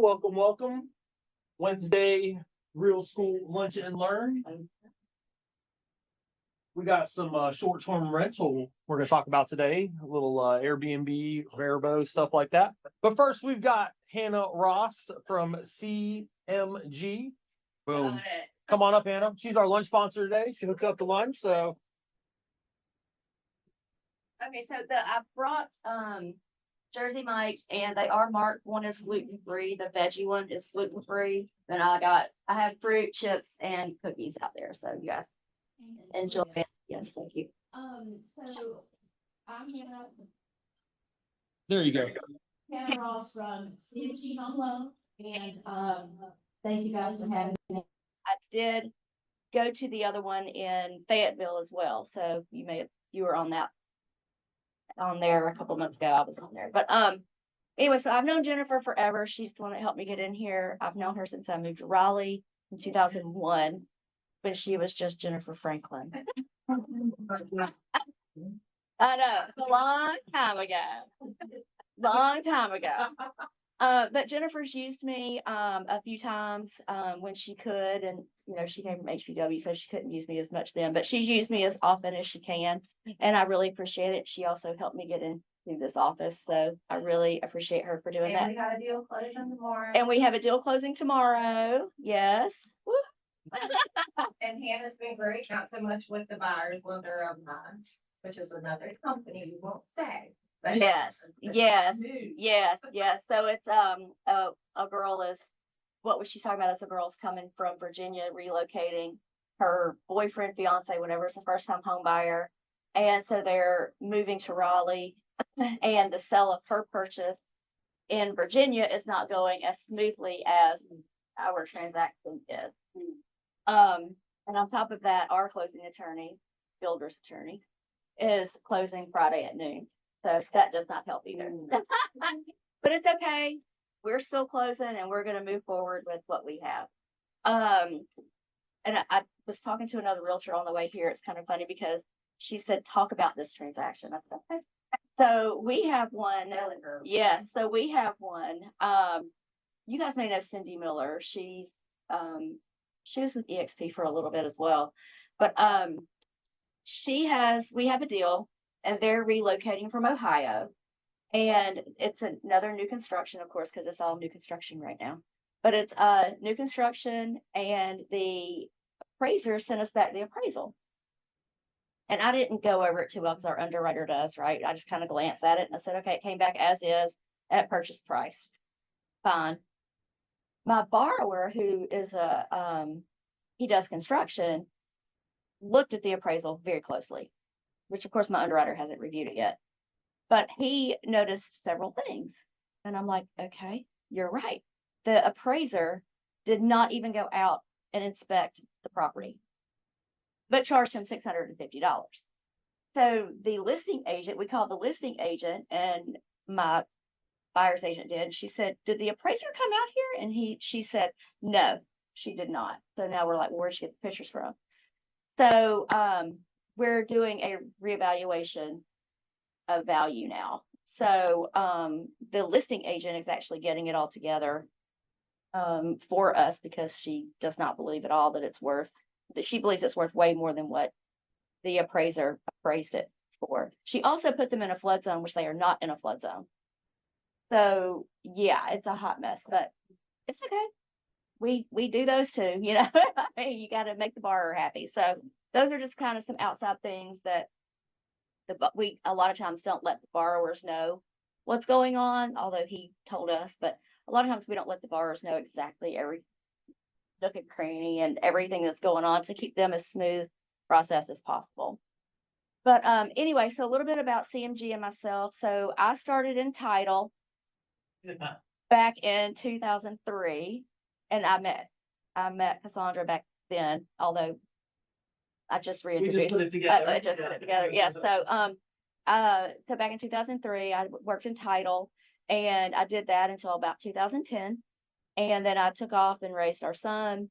welcome, welcome. Wednesday, real school lunch and learn. We got some short-term rental we're going to talk about today, a little Airbnb, VRBO, stuff like that. But first, we've got Hannah Ross from CMG. Boom. Come on up, Hannah. She's our lunch sponsor today. She hooked up the lunch, so. Okay, so I brought Jersey Mike's, and they are marked. One is gluten free. The veggie one is gluten free. Then I have fruit, chips, and cookies out there. So you guys enjoy it. Yes, thank you. So I'm Hannah. There you go. Hannah Ross from CMG Home Loan, and thank you guys for having me. I did go to the other one in Fayetteville as well. So you were on there a couple months ago. I was on there, but anyway, so I've known Jennifer forever. She's the one that helped me get in here. I've known her since I moved to Raleigh in 2001, when she was just Jennifer Franklin. I know, a long time ago. But Jennifer's used me a few times when she could, and she came from HBW, so she couldn't use me as much then, but she's used me as often as she can, and I really appreciate it. She also helped me get into this office, so I really appreciate her for doing that. We got a deal closing tomorrow. And we have a deal closing tomorrow. Yes. Woo. And Hannah's been great, not so much with the buyers when they're of mine, which is another company we won't say. But Yes. So it's a girl is what was she talking about? Is a girl's coming from Virginia, relocating. Her boyfriend, fiance, whatever, is a first time home buyer, and so they're moving to Raleigh. And the sale of her purchase in Virginia is not going as smoothly as our transaction is. And on top of that, our closing attorney, builder's attorney, is closing Friday at noon. So that does not help either. But it's okay. We're still closing, and we're going to move forward with what we have. And I was talking to another realtor on the way here. It's kind of funny because she said, talk about this transaction. I said, okay. So we have one. Yeah, so we have one. You guys may know Cindy Miller. She was with EXP for a little bit as well. But we have a deal, and they're relocating from Ohio. And it's another new construction, of course, because it's all new construction right now. But it's new construction, and the appraiser sent us back the appraisal. And I didn't go over it too well because our underwriter does, right? I just kind of glanced at it and I said, okay, it came back as is at purchase price. Fine. My borrower, who is he does construction, looked at the appraisal very closely, which of course my underwriter hasn't reviewed it yet. But he noticed several things. And I'm like, okay, you're right. The appraiser did not even go out and inspect the property, but charged him $650. So the listing agent, we called the listing agent, and my buyer's agent did. And she said, did the appraiser come out here? And she said, no, she did not. So now we're like, well, where'd she get the pictures from? So we're doing a reevaluation of value now. So the listing agent is actually getting it all together for us, because she does not believe at all that she believes it's worth way more than what the appraiser appraised it for. She also put them in a flood zone, which they are not in a flood zone. So yeah, it's a hot mess, but it's okay. We do those too, you got to make the borrower happy. So those are just kind of some outside things that we a lot of times don't let the borrowers know what's going on, although he told us, but a lot of times we don't let the borrowers know exactly every nook and cranny and everything that's going on, to keep them as smooth process as possible. But anyway, so a little bit about CMG and myself. So I started in title back in 2003, and I met Cassondra back then, although I just reintroduced. We just put it together. I just put it together. Yes. Yeah, so back in 2003, I worked in title, and I did that until about 2010. And then I took off and raised our son.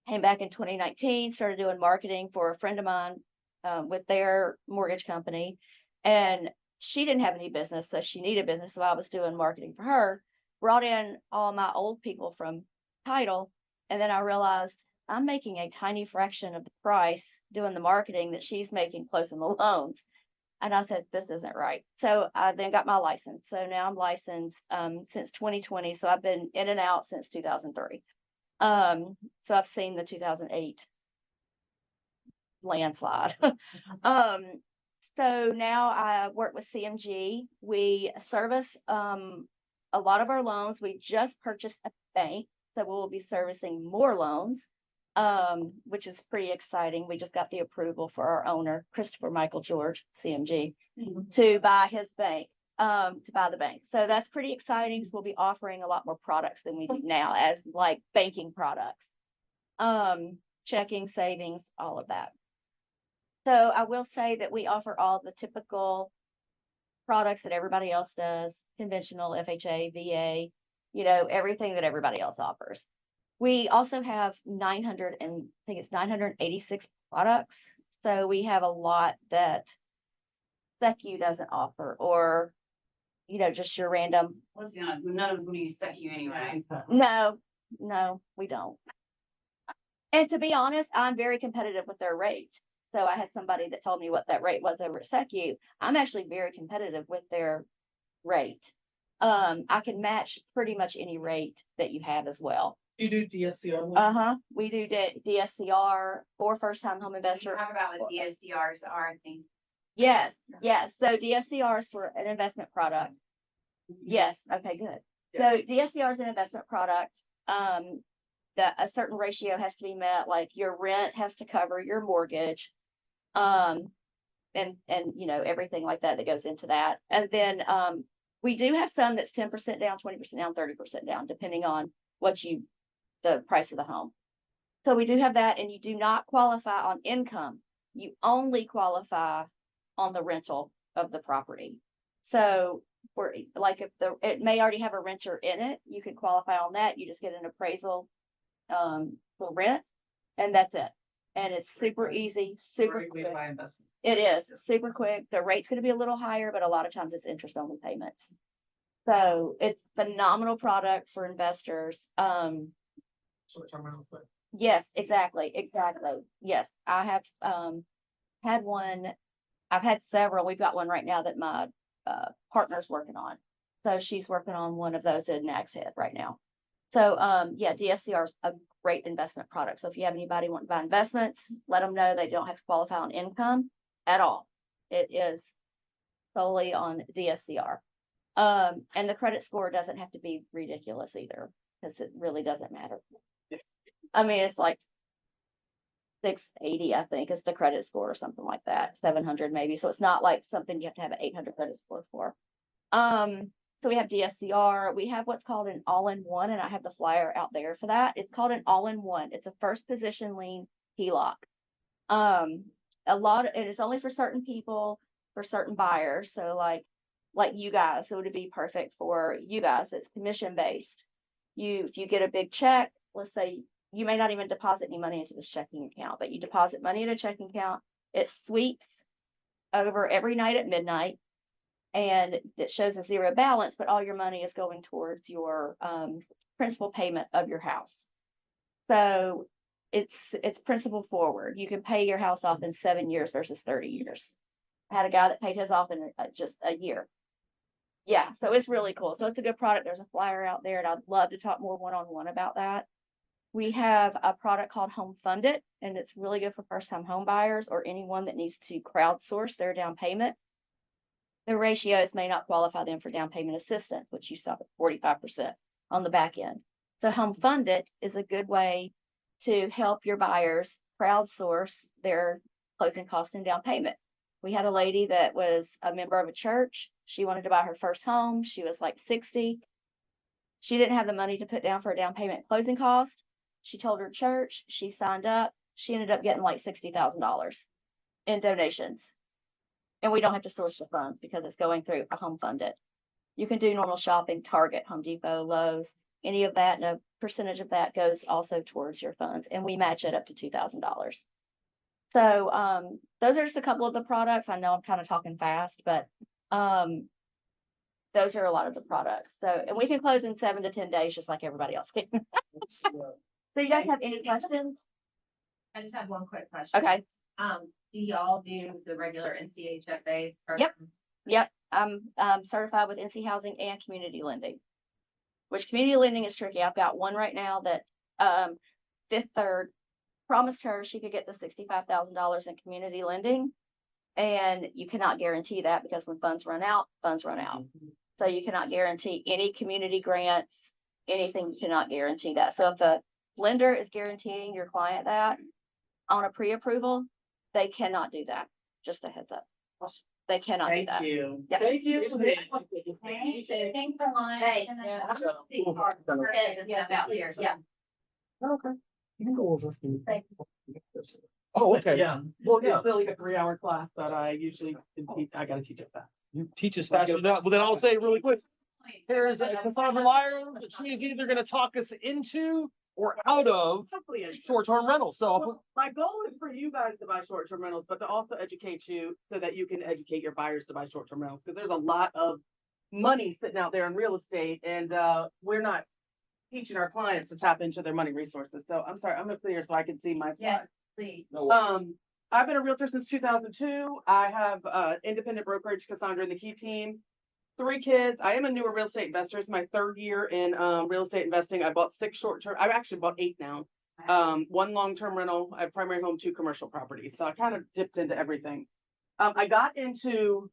Came back in 2019, started doing marketing for a friend of mine with their mortgage company. And she didn't have any business, so she needed business. So I was doing marketing for her. brought in all my old people from title, and then I realized I'm making a tiny fraction of the price doing the marketing that she's making closing the loans. And I said, this isn't right. So I then got my license. So now I'm licensed since 2020. So I've been in and out since 2003. So I've seen the 2008 landslide. So now I work with CMG. We service a lot of our loans. We just purchased a bank, so we will be servicing more loans, which is pretty exciting. We just got the approval for our owner, Christopher Michael George, CMG, to buy his bank, to buy the bank. So that's pretty exciting. So we'll be offering a lot more products than we do now, as like banking products, checking, savings, all of that. So I will say that we offer all the typical products that everybody else does, conventional, FHA, VA, you know, everything that everybody else offers. We also have 986 products. So we have a lot that SECU doesn't offer, or, you know, just your random. Let's be honest, none of us would use SECU anyway. No, we don't. And to be honest, I'm very competitive with their rate. So I had somebody that told me what that rate was over at SECU. I'm actually very competitive with their rate. I can match pretty much any rate that you have as well. You do DSCR? Uh-huh. We do DSCR for first-time home investor. Talk about what DSCRs are, I think. Yes. So DSCR is for an investment product. Yes. Okay, good. So DSCR is an investment product. That a certain ratio has to be met, like your rent has to cover your mortgage, and you know, everything like that goes into that. And then we do have some that's 10% down, 20% down, 30% down, depending on the price of the home. So we do have that, and you do not qualify on income. You only qualify on the rental of the property. So for like, if it may already have a renter in it, you can qualify on that. You just get an appraisal for rent, and that's it. And it's super easy, super quick. It is super quick. The rate's going to be a little higher, but a lot of times it's interest only payments. So it's phenomenal product for investors. Short-term rentals, but Yes, exactly. Yes, I have had one. I've had several. We've got one right now that my partner's working on. So she's working on one of those in Nags Head right now. So yeah, DSCR is a great investment product. So if you have anybody wanting to buy investments, let them know they don't have to qualify on income at all. It is solely on DSCR. And the credit score doesn't have to be ridiculous either, because it really doesn't matter. I mean, it's like 680, I think, is the credit score or something like that, 700 maybe. So it's not like something you have to have an 800 credit score for. So we have DSCR. We have what's called an all-in-one, and I have the flyer out there for that. It's called an all-in-one. It's a first position lien HELOC. It is only for certain people, for certain buyers. So like you guys, so it would be perfect for you guys. It's commission based. If you get a big check, let's say you may not even deposit any money into this checking account, but you deposit money in a checking account. It sweeps over every night at midnight, and it shows a zero balance, but all your money is going towards your principal payment of your house. So it's principal forward. You can pay your house off in 7 years versus 30 years. I had a guy that paid his off in just a year. Yeah, so it's really cool. So it's a good product. There's a flyer out there, and I'd love to talk more one-on-one about that. We have a product called Home Funded, and it's really good for first-time home buyers or anyone that needs to crowdsource their down payment. The ratios may not qualify them for down payment assistance, which you saw at 45% on the back end. So Home Funded is a good way to help your buyers crowdsource their closing costs and down payment. We had a lady that was a member of a church. She wanted to buy her first home. She was like 60. She didn't have the money to put down for a down payment closing cost. She told her church, she signed up. She ended up getting like $60,000 in donations. And we don't have to source the funds because it's going through a Home Funded. You can do normal shopping, Target, Home Depot, Lowe's, any of that, and a percentage of that goes also towards your funds. And we match it up to $2,000. So those are just a couple of the products. I know I'm kind of talking fast, but those are a lot of the products. So, and we can close in 7 to 10 days, just like everybody else can. So you guys have any questions? I just have one quick question. Okay. Do y'all do the regular NCHFA? Yep. programs? Yep, I'm certified with NC Housing and community lending. Which community lending is tricky. I've got one right now that Fifth Third promised her she could get the $65,000 in community lending. And you cannot guarantee that because when funds run out, funds run out. So you cannot guarantee any community grants, anything, you cannot guarantee that. So if a lender is guaranteeing your client that on a pre-approval, they cannot do that. Just a heads up. They cannot do Thank that. you. Yeah. Thank you. Thanks a lot. Thanks. And Yeah. I see our heads and stuff out there, so. Yeah. Okay. You can go over. Thank Oh, okay. Yeah. Well, It's like a 3-hour class that I usually can teach. I gotta teach it fast. You teach us faster than that. Well, then I'll say really quick. Here is Cassondra Liles. She's either gonna talk us into or out of Hopefully, it's short-term rentals. So Well, my goal is for you guys to buy short-term rentals, but to also educate you so that you can educate your buyers to buy short-term rentals. Because there's a lot of money sitting out there in real estate, and we're not teaching our clients to tap into their money resources. So I'm sorry, I'm gonna clear so I can see my Yes, slides. please. I've been a realtor since 2002. I have independent brokerage, Cassondra and the Key team. 3 kids. I am a newer real estate investor. It's my 3rd year in real estate investing. I bought 6 short-term. I've actually bought 8 now. 1 long-term rental, I have primary home, 2 commercial properties. So I kind of dipped into everything. I got into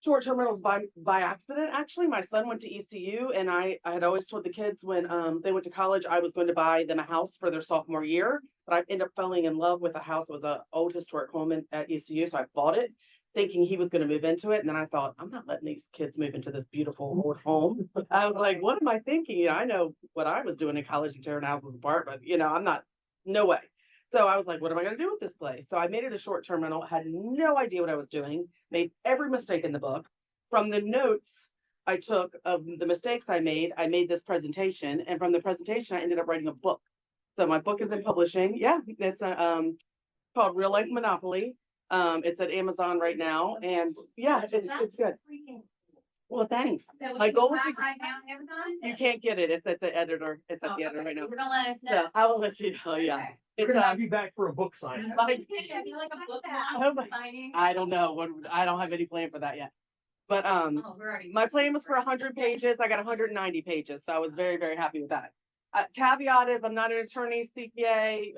short-term rentals by accident. Actually, my son went to ECU, and I had always told the kids when they went to college I was going to buy them a house for their sophomore year. But I ended up falling in love with a house. It was an old historic home at ECU, so I bought it, thinking he was going to move into it. And then I thought, I'm not letting these kids move into this beautiful old home. I was like, what am I thinking? You know, I know what I was doing in college and tearing houses apart, but I'm not, no way. So I was like, what am I going to do with this place? So I made it a short-term rental, had no idea what I was doing, made every mistake in the book. From the notes I took of the mistakes I made this presentation. And from the presentation, I ended up writing a book. So my book is in publishing. Yeah, it's called Real Life Monopoly. It's at Amazon right now, and yeah, it's good. Well, thanks. So My we goal can is buy to- right now on Amazon? You can't get it. It's at the editor. It's at the Oh, editor right now. You're gonna let us So know. I will let you know. Yeah, Okay. we're it's gonna have you back for a book signing. Like a book launch signing? I don't know what I don't have any plan for that yet. But Oh, we're already. my plan was for 100 pages. I got 190 pages, so I was very, very happy with that. Caveat is I'm not an attorney, CPA,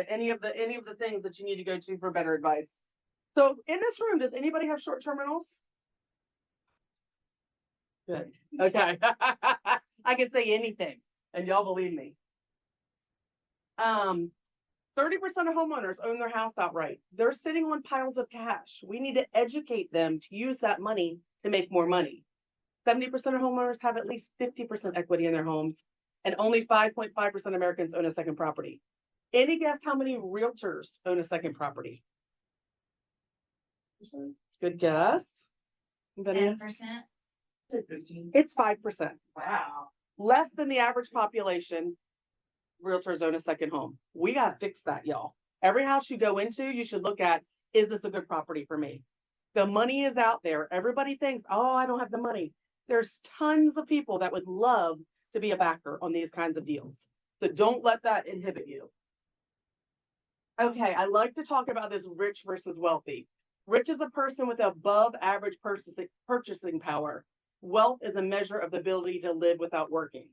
any of the things that you need to go to for better advice. So in this room, does anybody have short-term rentals? Good. Okay. I can say anything, and y'all believe me. 30% of homeowners own their house outright. They're sitting on piles of cash. We need to educate them to use that money to make more money. 70% of homeowners have at least 50% equity in their homes, and only 5.5% of Americans own a second property. Any guess how many realtors own a second property? Good guess. Anybody else? 10%. It's 5%. Wow. Less than the average population, realtors own a second home. We gotta fix that, y'all. Every house you go into, you should look at, is this a good property for me? The money is out there. Everybody thinks, oh, I don't have the money. There's tons of people that would love to be a backer on these kinds of deals. So don't let that inhibit you. Okay, I like to talk about this rich versus wealthy. Rich is a person with above average purchasing power. Wealth is a measure of the ability to live without working.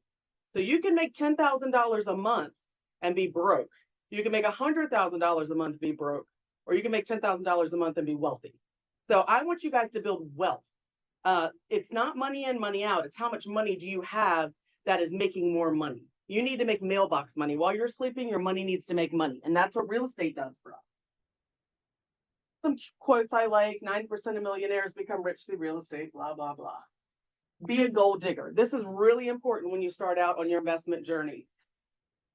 So you can make $10,000 a month and be broke. You can make $100,000 a month and be broke, or you can make $10,000 a month and be wealthy. So I want you guys to build wealth. It's not money in, money out. It's how much money do you have that is making more money. You need to make mailbox money. While you're sleeping, your money needs to make money. And that's what real estate does for us. Some quotes I like, 9% of millionaires become rich through real estate, blah, blah, blah. Be a gold digger. This is really important when you start out on your investment journey.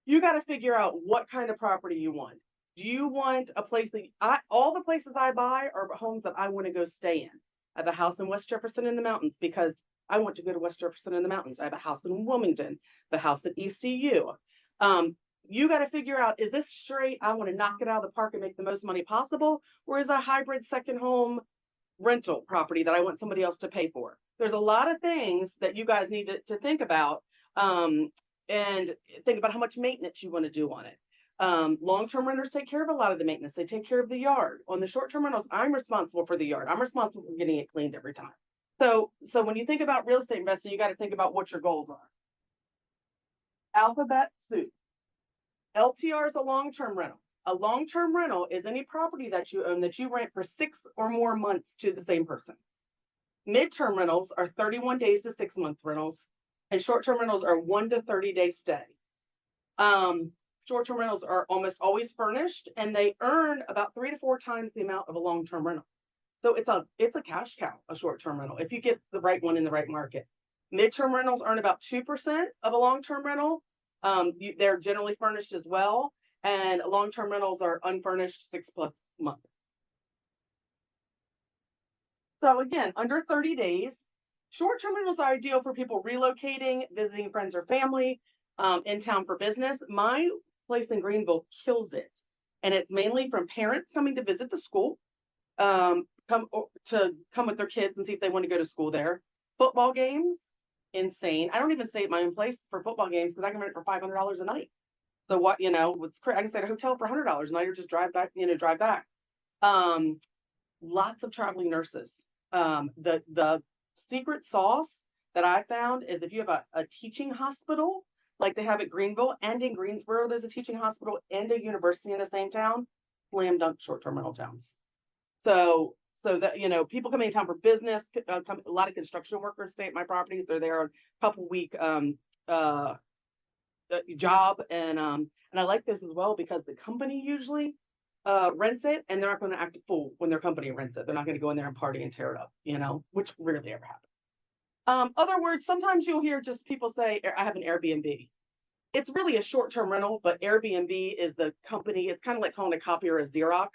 You got to figure out what kind of property you want. Do you want a place that all the places I buy are homes that I want to go stay in. I have a house in West Jefferson in the mountains because I want to go to West Jefferson in the mountains. I have a house in Wilmington, the house at ECU. You got to figure out, is this straight? I want to knock it out of the park and make the most money possible, or is that a hybrid second home rental property that I want somebody else to pay for? there's a lot of things that you guys need to think about, and think about how much maintenance you want to do on it. Long-term renters take care of a lot of the maintenance. They take care of the yard. On the short-term rentals, I'm responsible for the yard. I'm responsible for getting it cleaned every time. So when you think about real estate investing, you got to think about what your goals are. Alphabet soup. LTR is a long-term rental. A long-term rental is any property that you own that you rent for 6 or more months to the same person. Midterm rentals are 31 days to 6-month rentals, and short-term rentals are 1 to 30-day stay. Short-term rentals are almost always furnished, and they earn about 3 to 4 times the amount of a long-term rental. So it's a cash cow, a short-term rental, if you get the right one in the right market. Midterm rentals earn about 2% of a long-term rental. They're generally furnished as well, and long-term rentals are unfurnished 6+ months. So again, under 30 days, short-term rentals are ideal for people relocating, visiting friends or family, in town for business. My place in Greenville kills it. And it's mainly from parents coming to visit the school, come with their kids and see if they want to go to school there. Football games, insane. I don't even stay at my own place for football games because I can rent it for $500 a night. So what, I can stay at a hotel for $100 a night or just drive back, drive back. Lots of traveling nurses. The secret sauce that I found is if you have a teaching hospital, like they have at Greenville and in Greensboro, there's a teaching hospital and a university in the same town, slam dunk short-term rental towns. So that, people coming in town for business, a lot of construction workers stay at my properties. They're there on a couple week, job. And I like this as well because the company usually, rents it, and they're not going to act a fool when their company rents it. They're not going to go in there and party and tear it up, which rarely ever happens. Other words, sometimes you'll hear just people say, I have an Airbnb. It's really a short-term rental, but Airbnb is the company. It's kind of like calling a copier a Xerox.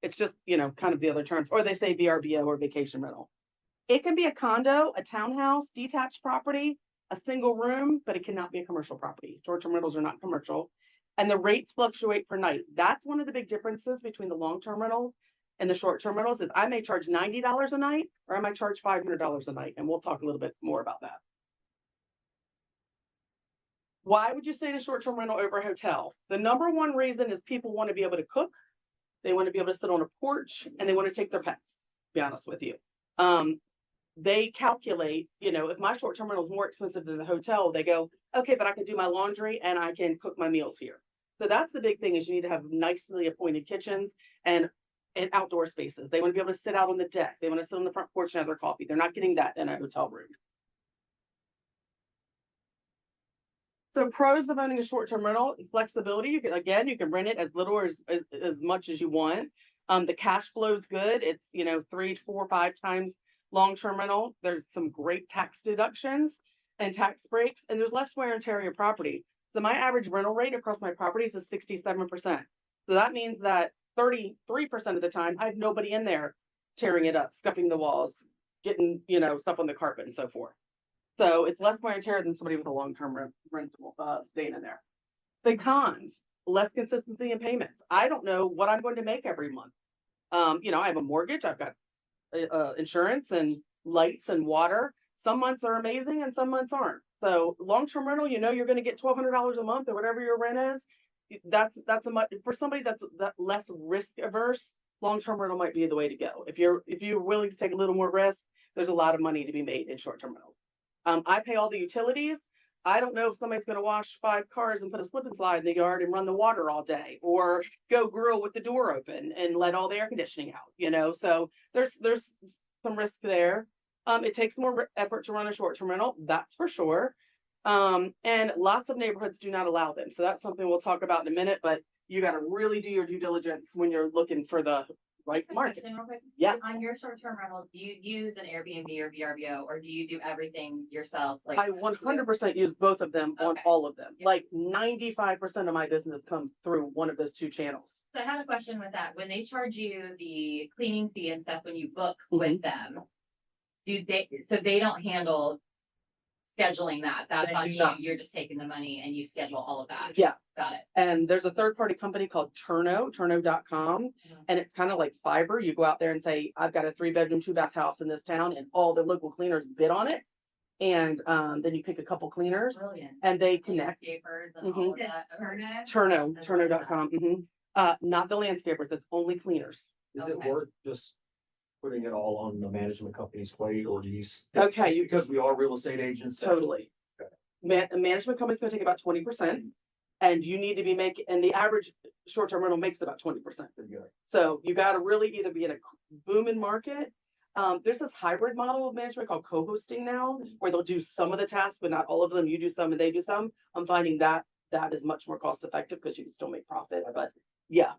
It's just, kind of the other terms, or they say VRBO or vacation rental. It can be a condo, a townhouse, detached property, a single room, but it cannot be a commercial property. Short-term rentals are not commercial. And the rates fluctuate per night. That's one of the big differences between the long-term rentals and the short-term rentals is I may charge $90 a night or I might charge $500 a night. And we'll talk a little bit more about that. Why would you stay in a short-term rental over a hotel? The number one reason is people want to be able to cook. They want to be able to sit on a porch and they want to take their pets, to be honest with you. They calculate, if my short-term rental is more expensive than the hotel, they go, okay, but I can do my laundry and I can cook my meals here. So that's the big thing is you need to have nicely appointed kitchens and outdoor spaces. They want to be able to sit out on the deck. They want to sit on the front porch and have their coffee. They're not getting that in a hotel room. So pros of owning a short-term rental, flexibility. You can rent it as little or as much as you want. The cash flow is good. It's, 3, 4, 5 times long-term rental. There's some great tax deductions and tax breaks, and there's less wear and tear on your property. So my average rental rate across my properties is 67%. So that means that 33% of the time I have nobody in there tearing it up, scuffing the walls, getting, stuff on the carpet and so forth. So it's less wear and tear than somebody with a long-term rental staying in there. The cons, less consistency in payments. I don't know what I'm going to make every month. I have a mortgage, I've got insurance and lights and water. Some months are amazing and some months aren't. So long-term rental, you're going to get $1,200 a month or whatever your rent is. That's a much for somebody that's less risk averse. Long-term rental might be the way to go. If you're willing to take a little more risk, there's a lot of money to be made in short-term rentals. I pay all the utilities. I don't know if somebody's going to wash 5 cars and put a slip and slide in the yard and run the water all day, or go grill with the door open and let all the air conditioning out. So there's some risk there. It takes more effort to run a short-term rental, that's for sure. And lots of neighborhoods do not allow them. So that's something we'll talk about in a minute, but you got to really do your due diligence when you're looking for the right market. Yeah. On your short-term rentals, do you use an Airbnb or VRBO, or do you do everything yourself? Like I 100% use both of them on all of them. Yeah. Like 95% of my business comes through one of those 2 channels. So I have a question with that. When they charge you the cleaning fee and stuff when you book with them, so they don't handle scheduling that. That's They on do you. not. You're just taking the money and you schedule all of that. Yeah. Got it. And there's a third-party company called turno.com, and it's kind of like Fiverr. You go out there and say, I've got a 3-bedroom, 2-bath house in this town, and all the local cleaners bid on it. And then you pick a couple cleaners Brilliant. and they connect. Landscapers and all of Mhm. that. Turno.com. Not the landscapers, it's only cleaners. Is it Okay. worth just putting it all on the management company's plate, or do you? Okay, you Because we are real estate agents. totally. A management company's gonna take about 20%, and you need to be making, and the average short-term rental makes about 20%. So you gotta really either be in a booming market. There's this hybrid model of management called co-hosting now, where they'll do some of the tasks, but not all of them. You do some and they do some. I'm finding that is much more cost effective because you can still make profit, but yeah.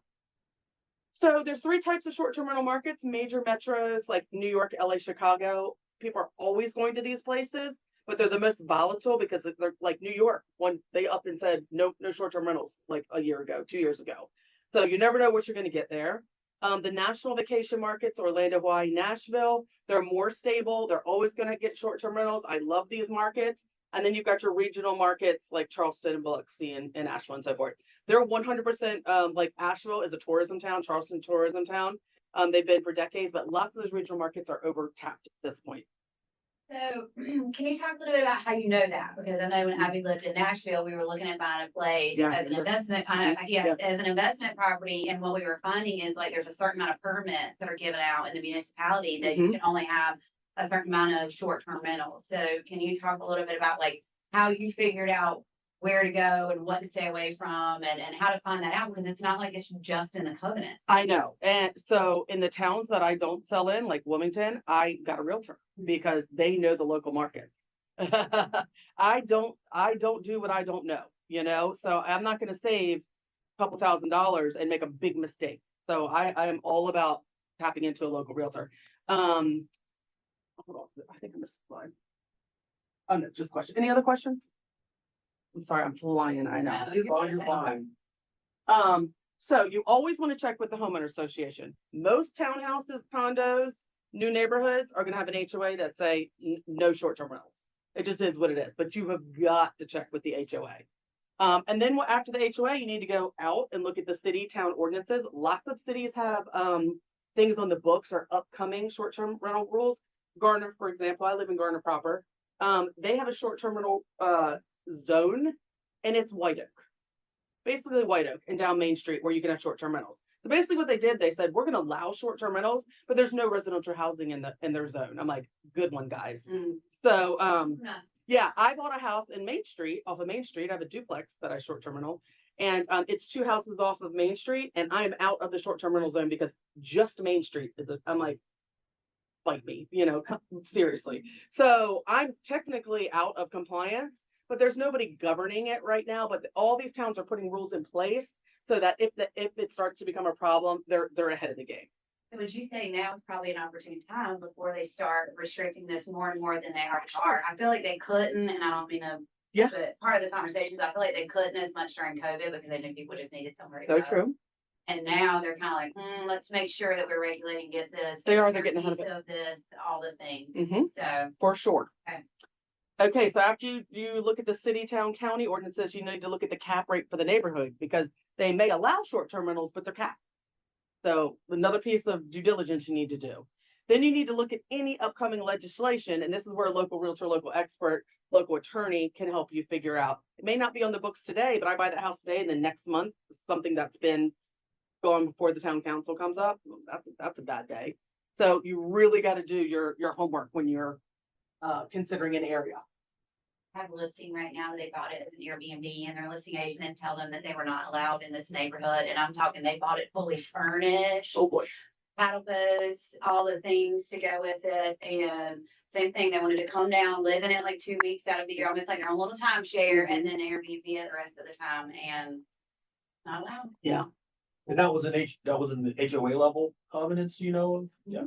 So there's 3 types of short-term rental markets, major metros like New York, LA, Chicago. People are always going to these places, but they're the most volatile because they're like New York. When they up and said, no short-term rentals like a year ago, 2 years ago. So you never know what you're gonna get there. The national vacation markets, Orlando, Hawaii, Nashville, they're more stable. They're always gonna get short-term rentals. I love these markets. And then you've got your regional markets like Charleston and Biloxi and Asheville and so forth. They're 100%, like Asheville is a tourism town, Charleston tourism town. They've been for decades, but lots of those regional markets are over tapped at this point. So can you talk a little bit about how you know that? Because I know when Abby lived in Nashville, we were looking at buying a place Yeah. as an investment, as an investment property. And what we were finding is like, there's a certain amount of permits that are given out in the municipality that you can only have a certain amount of short-term rentals. So can you talk a little bit about like how you figured out where to go and what to stay away from and how to find that out? Because it's not like it's just in the covenant. I know. And so in the towns that I don't sell in, like Wilmington, I got a realtor because they know the local market. I don't do what I don't know, you know, so I'm not going to save a couple $1,000s and make a big mistake. So I am all about tapping into a local realtor. Hold on, I think I missed a slide. Oh, no, just question. Any other questions? I'm sorry, I'm flying, I know. You're fine. So you always want to check with the homeowner association. Most townhouses, condos, new neighborhoods are gonna have an HOA that say no short-term rentals. It just is what it is, but you have got to check with the HOA. And then after the HOA, you need to go out and look at the city town ordinances. Lots of cities have things on the books or upcoming short-term rental rules. Garner, for example, I live in Garner proper. They have a short-term rental zone, and it's White Oak. Basically White Oak and down Main Street where you can have short-term rentals. So basically what they did, they said, we're gonna allow short-term rentals, but there's no residential housing in their zone. I'm like, good one, guys. So yeah, I bought a house in Main Street, off of Main Street. I have a duplex that I short-term rental. And it's 2 houses off of Main Street, and I am out of the short-term rental zone because just Main Street I'm like, fight me, you know, seriously. So I'm technically out of compliance, but there's nobody governing it right now. But all these towns are putting rules in place so that if it starts to become a problem, they're ahead of the game. So would you say now is probably an opportune time before they start restricting this more and more than they already are? I feel like they couldn't, and I don't mean to. Yeah. But part of the conversations, I feel like they couldn't as much during COVID because they knew people just needed somewhere to So go. true. And now they're kind of like, let's make sure that we're regulating, get this. They're get getting ahead of piece it. Of this, all the things. Mhm. So, For sure. Okay. Okay, so after you look at the city, town, county ordinances, you need to look at the cap rate for the neighborhood because they may allow short-term rentals, but they're capped. So another piece of due diligence you need to do. Then you need to look at any upcoming legislation, and this is where a local realtor, local expert, local attorney can help you figure out. It may not be on the books today, but I buy the house today, and then next month, something that's been going before the town council comes up, that's a bad day. So you really got to do your homework when you're considering an area. I have a listing right now. They bought it as an Airbnb and their listing agent didn't tell them that they were not allowed in this neighborhood. And I'm talking, they bought it fully furnished. Oh boy. Paddle boats, all the things to go with it. And same thing, they wanted to come down, live in it like 2 weeks out of the year, almost like their own little timeshare, and then Airbnb it the rest of the time, and not allowed. Yeah. And that was in the HOA level covenants, you know, of? Yeah.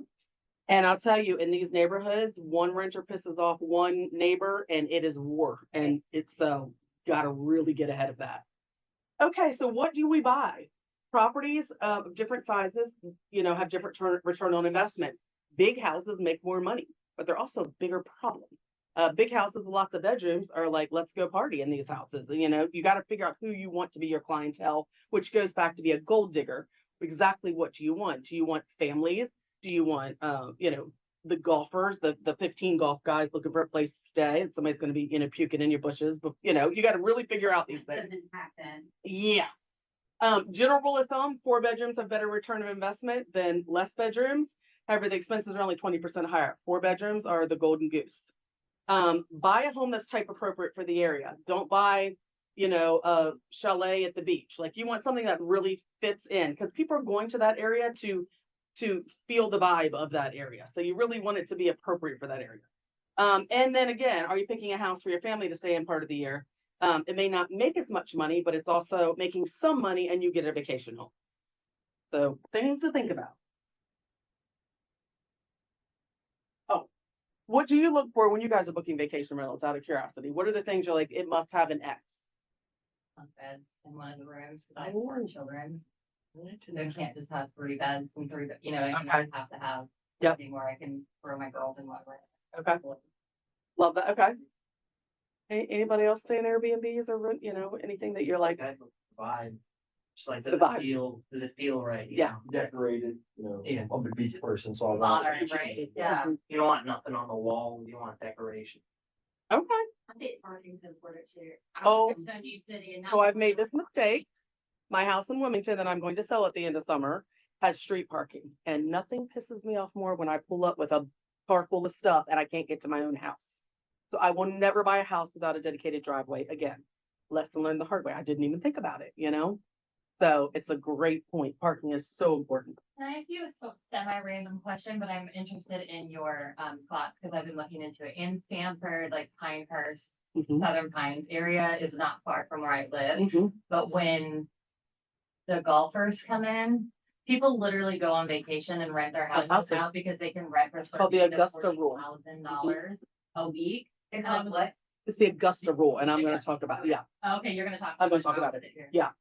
And I'll tell you, in these neighborhoods, one renter pisses off one neighbor and it is war. And it's gotta really get ahead of that. Okay, so what do we buy? Properties of different sizes, you know, have different return on investment. Big houses make more money, but they're also a bigger problem. Big houses with lots of bedrooms are like, let's go party in these houses. You know, you got to figure out who you want to be your clientele, which goes back to be a gold digger. Exactly what do you want? Do you want families? Do you want, you know, the golfers, the 15 golf guys looking for a place to stay, and somebody's going to be, you know, puking in your bushes? But you know, you got to really figure out these things. Doesn't happen. Yeah. General rule of thumb, 4 bedrooms have better return of investment than less bedrooms. However, the expenses are only 20% higher. 4 bedrooms are the golden goose. Buy a home that's type appropriate for the area. Don't buy, you know, a chalet at the beach. Like, you want something that really fits in, because people are going to that area to feel the vibe of that area. So you really want it to be appropriate for that area. And then again, are you picking a house for your family to stay in part of the year? It may not make as much money, but it's also making some money, and you get a vacation home. So things to think about. Oh, what do you look for when you guys are booking vacation rentals, out of curiosity? What are the things you're like, it must have an X? Beds in one of the rooms, because I have 4 children. They can't just have 3 beds and 3, you know, I Okay. have to have. Yep. something where I can throw my girls in one room. Okay. Love that. Okay. Anybody else saying Airbnbs or, you know, anything that you're like, That vibe, just like, The does vibe. it feel right? you Yeah. know? Decorated, you know, Yeah. I'm a beach person, so I want. Modern, right? Yeah. You don't want nothing on the wall, you want decoration. okay. I think parking's important too. Oh. I'm in New City and. So I've made this mistake. My house in Wilmington that I'm going to sell at the end of summer has street parking, and nothing pisses me off more when I pull up with a car full of stuff and I can't get to my own house. So I will never buy a house without a dedicated driveway again. Lesson learned the hard way. I didn't even think about it, you know? So it's a great point. Parking is so important. Can I ask you a semi-random question, but I'm interested in your thoughts because I've been looking into it. In Sanford, like Pinehurst, Mhm. Southern Pines area is not far from where I live. Mhm. But when the golfers come in, people literally go on vacation and rent their houses house. out because they can rent for called the Augusta rule. $40,000 a week. It's called what? It's the Augusta rule, and I'm going to talk about it. Yeah. Okay, you're gonna talk. I'm gonna talk about it. Here. Yeah.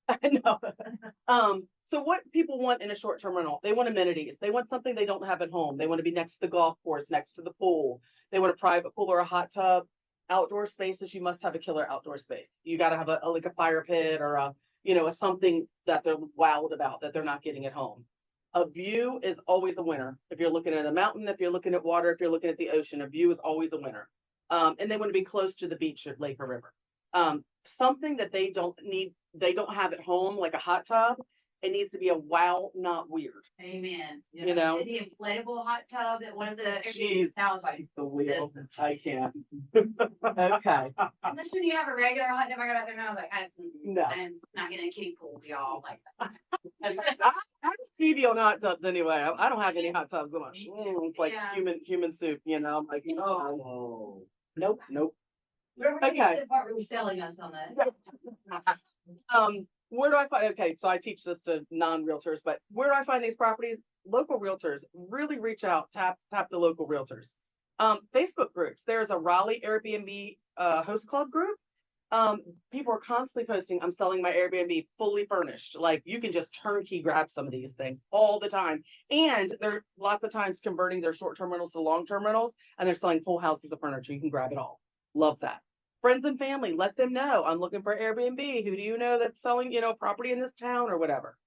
I know. So what people want in a short-term rental, they want amenities. They want something they don't have at home. They want to be next to the golf course, next to the pool. They want a private pool or a hot tub. Outdoor spaces, you must have a killer outdoor space. You got to have a like a fire pit or a, you know, a something that they're wowed about that they're not getting at home. A view is always a winner. If you're looking at a mountain, if you're looking at water, if you're looking at the ocean, a view is always a winner. And they want to be close to the beach or lake or river. Something that they don't need, they don't have at home, like a hot tub, it needs to be a wow, not weird. Amen. You know? The inflatable hot tub at one of the. Jeez. Now it's like, The wheel, I can't. Okay. and then when you have a regular hot tub, I got out there and I was like, No. I'm not getting a kiddie pool, y'all, like. I'm Stevie on hot tubs anyway. I don't have any hot tubs. I'm like, it's like Yeah. human soup, you know? I'm like, oh, Oh. nope. We're gonna get Okay. to the part where you're selling us on this. Where do I find, okay, so I teach this to non-realtors, but where do I find these properties? Local realtors, really reach out, tap the local realtors. Facebook groups, there's a Raleigh Airbnb host club group. People are constantly posting, I'm selling my Airbnb fully furnished. Like, you can just turnkey grab some of these things all the time. And they're lots of times converting their short-term rentals to long-term rentals, and they're selling full houses of furniture. You can grab it all. Love that. Friends and family, let them know, I'm looking for Airbnb. Who do you know that's selling, you know, property in this town or whatever?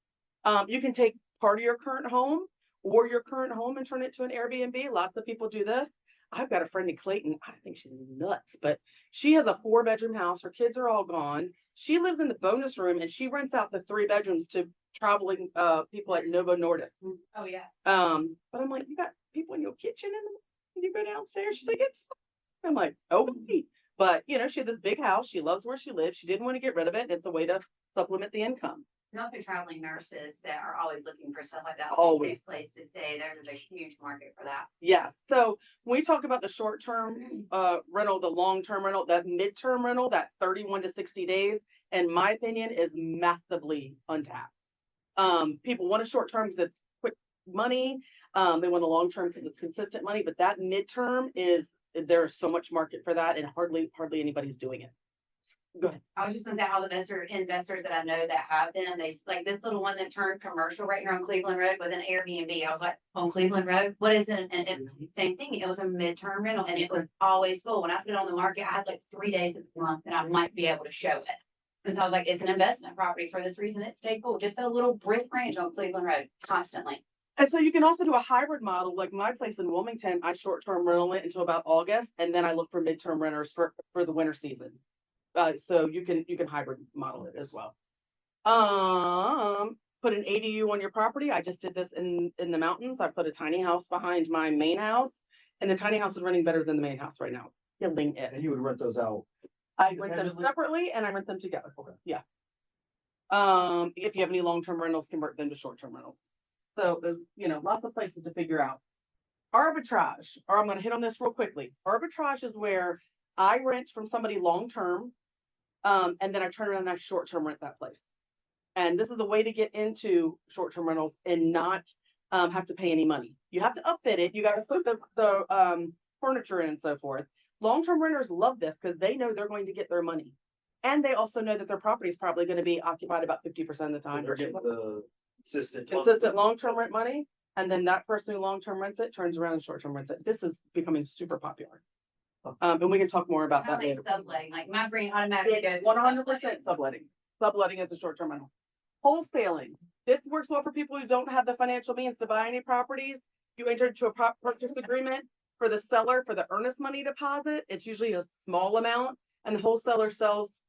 You can take part of your current home or your current home and turn it to an Airbnb. Lots of people do this. I've got a friend in Clayton. I think she's nuts, but she has a 4-bedroom house. Her kids are all gone. She lives in the bonus room and she rents out the 3 bedrooms to traveling people at Novo Nordisk. Oh, yeah. But I'm like, you got people in your kitchen and you go downstairs. She's like, it's fine. I'm like, okay. But you know, she had this big house. She loves where she lives. She didn't want to get rid of it. And it's a way to supplement the income. And also traveling nurses that are always looking for stuff like that. Always. Safe place to stay. There's a huge market for that. Yes. So when we talk about the short-term rental, the long-term rental, that midterm rental, that 31 to 60 days, in my opinion, is massively untapped. People want a short-term because it's quick money. They want a long-term because it's consistent money, but that midterm is, there's so much market for that and hardly anybody's doing it. Go ahead. I was just gonna say how the investors that I know that have them, like this little one that turned commercial right here on Cleveland Road was an Airbnb. I was like, on Cleveland Road, what is it? And same thing, it was a midterm rental and it was always full. When I put it on the market, I had like 3 days of the month and I might be able to show it. And so I was like, it's an investment property for this reason. It stayed full, just a little brick ranch on Cleveland Road constantly. And so you can also do a hybrid model, like my place in Wilmington, I short-term rental it until about August, and then I look for midterm renters for the winter season. So you can hybrid model it as well. Put an ADU on your property. I just did this in the mountains. I put a tiny house behind my main house, and the tiny house is running better than the main house right now. Killing it. And you would rent those out. I rent them Independently? separately and I rent them together. Okay. Yeah. If you have any long-term rentals, convert them to short-term rentals. So there's, lots of places to figure out. Arbitrage, or I'm gonna hit on this real quickly. Arbitrage is where I rent from somebody long-term, and then I turn around and I short-term rent that place. And this is a way to get into short-term rentals and not have to pay any money. You have to upfit it. You got to put the furniture in and so forth. Long-term renters love this because they know they're going to get their money. And they also know that their property is probably going to be occupied about 50% of the time. They're getting the consistent. Consistent long-term rent money. And then that person who long-term rents it turns around and short-term rents it. This is becoming super popular. And we can talk more about How that they later. subletting, like my brain automatically goes. 100% subletting. Subletting is a short-term rental. Wholesaling. This works well for people who don't have the financial means to buy any properties. You enter into a purchase agreement for the seller for the earnest money deposit. It's usually a small amount, and the wholesaler sells.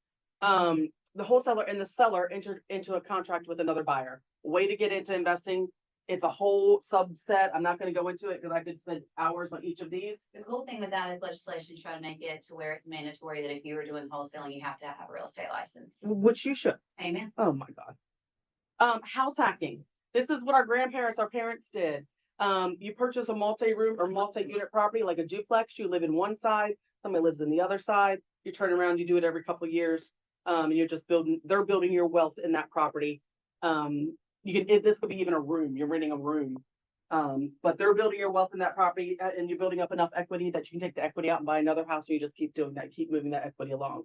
The wholesaler and the seller entered into a contract with another buyer. Way to get into investing. It's a whole subset. I'm not going to go into it because I could spend hours on each of these. The cool thing with that is legislation is trying to make it to where it's mandatory that if you were doing wholesaling, you have to have a real estate license. Which you should. Amen. Oh my God. House hacking. This is what our grandparents, our parents did. You purchase a multi-room or multi-unit property, like a duplex. You live in one side, somebody lives in the other side. You turn around, you do it every couple of years. You're just they're building your wealth in that property. This could be even a room. You're renting a room. But they're building your wealth in that property and you're building up enough equity that you can take the equity out and buy another house. And you just keep doing that, keep moving that equity along.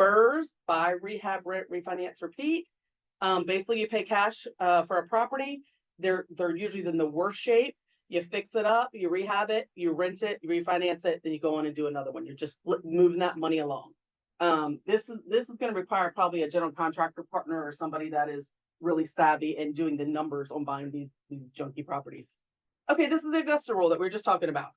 BRRRRs, buy, rehab, rent, refinance, repeat. Basically you pay cash for a property. They're usually in the worst shape. You fix it up, you rehab it, you rent it, you refinance it, then you go on and do another one. You're just moving that money along. This is going to require probably a general contractor partner or somebody that is really savvy in doing the numbers on buying these junky properties. Okay, this is the investor rule that we were just talking about.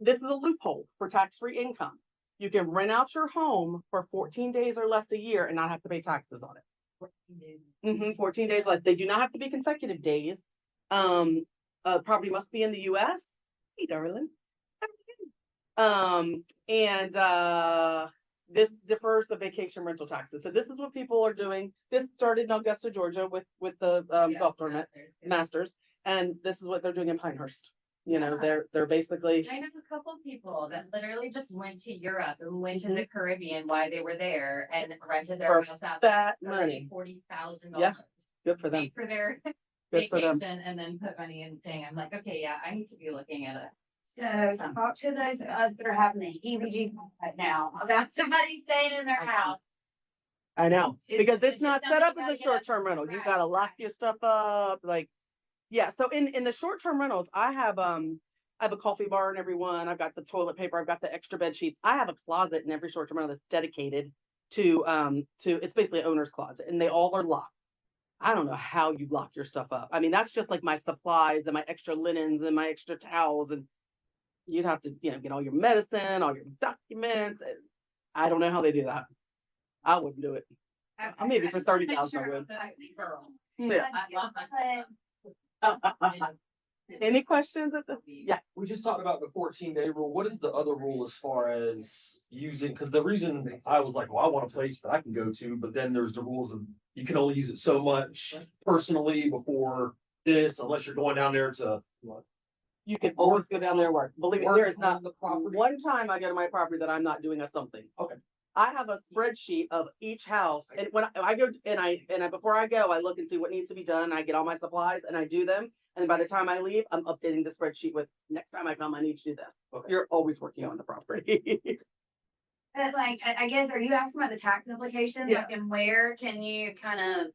This is a loophole for tax-free income. You can rent out your home for 14 days or less a year and not have to pay taxes on it. 14 days less. They do not have to be consecutive days. Property must be in the US. Hey, darling. This defers the vacation rental taxes. So this is what people are doing. This started in Augusta, Georgia with the golf tournament masters. And this is what they're doing in Pinehurst. They're basically. I know a couple of people that literally just went to Europe and went to the Caribbean while they were there and rented their For house out that for money. $40,000. Yeah, good for them. Paid for their Good for them. vacation and then put money in thing. I'm like, okay, yeah, I need to be looking at it. So talk to those of us that are having the heebie-jeebies right now about somebody staying in their house. I know, because it's not just set up something as a you gotta get short-term rental. You right, gotta lock right. your stuff up, yeah. So in the short-term rentals, I have a coffee bar in every one. I've got the toilet paper. I've got the extra bed sheets. I have a closet in every short-term rental that's dedicated to it's basically an owner's closet, and they all are locked. I don't know how you lock your stuff up. I mean, that's just like my supplies and my extra linens and my extra towels, and you'd have to, get all your medicine, all your documents. I don't know how they do that. I wouldn't do it. Maybe for 30,000 I would. Yeah. Any questions yeah. We just talked about the 14-day rule. What is the other rule as far as using? Because the reason I was like, well, I want a place that I can go to, but then there's the rules of you can only use it so much personally before this, unless you're going down there to. You can always go down there and work. Believe me, Work there is on not the property. one time I go to my property that I'm not doing something. Okay. I have a spreadsheet of each house, and when I go and I before I go, I look and see what needs to be done. I get all my supplies and I do them. And by the time I leave, I'm updating the spreadsheet with next time I come, I need to do this. Okay. You're always working on the property. But like, I guess, are you asking about the tax implications? Yeah. Like, and where can you kind of,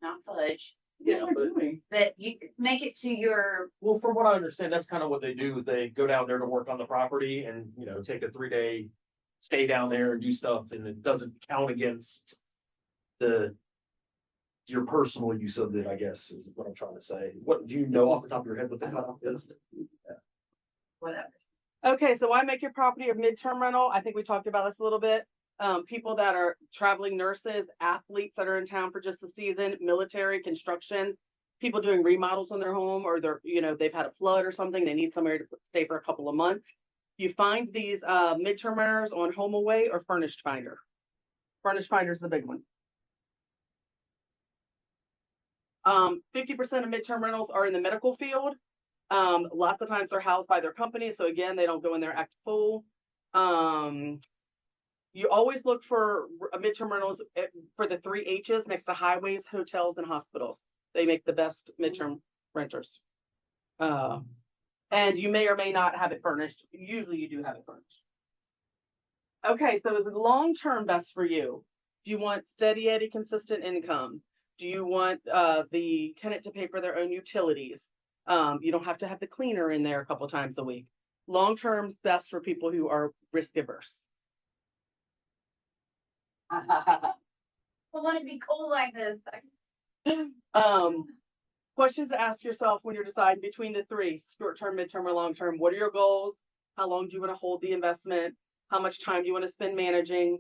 not fudge, Yeah, but, but you make it to your, well, from what I understand, that's kind of what they do. They go down there to work on the property and, you know, take a 3-day stay down there and do stuff, and it doesn't count against your personal use of it, I guess, is what I'm trying to say. What, do you know off the top of your head what the cutoff is? whatever. Okay, so why make your property a midterm rental? I think we talked about this a little bit. People that are traveling nurses, athletes that are in town for just the season, military, construction, people doing remodels on their home, or they're, you know, they've had a flood or something, they need somewhere to stay for a couple of months. You find these midterm renters on HomeAway or Furnished Finder. Furnished Finder is the big one. 50% of midterm rentals are in the medical field. Lots of times they're housed by their company, so again, they don't go in there act full. You always look for midterm rentals for the 3 H's next to highways, hotels, and hospitals. They make the best midterm renters. And you may or may not have it furnished. Usually you do have it furnished. Okay, so is it long-term best for you? Do you want steady Eddie consistent income? Do you want the tenant to pay for their own utilities? You don't have to have the cleaner in there a couple times a week. Long-term's best for people who are risk averse. I want to be cool like this. Questions to ask yourself when you're deciding between the 3, short-term, midterm, or long-term. What are your goals? How long do you want to hold the investment? How much time do you want to spend managing?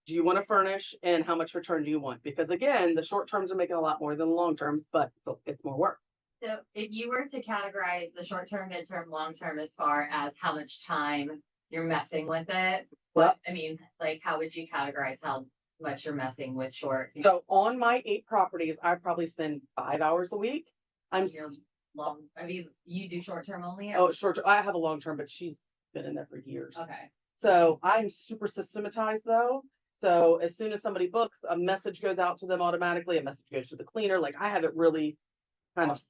Do you want to furnish? And how much return do you want? Because again, the short terms are making a lot more than the long terms, but it's more work. So if you were to categorize the short term, midterm, long term as far as how much time you're messing with it, I mean, like, how would you categorize how much you're messing with short? So on my 8 properties, I probably spend 5 hours a week. Your long, I mean, you do short term only? Oh, short. I have a long term, but she's been in there for years. Okay. So I'm super systematized though. So as soon as somebody books, a message goes out to them automatically. A message goes to the cleaner. Like I have it really kind of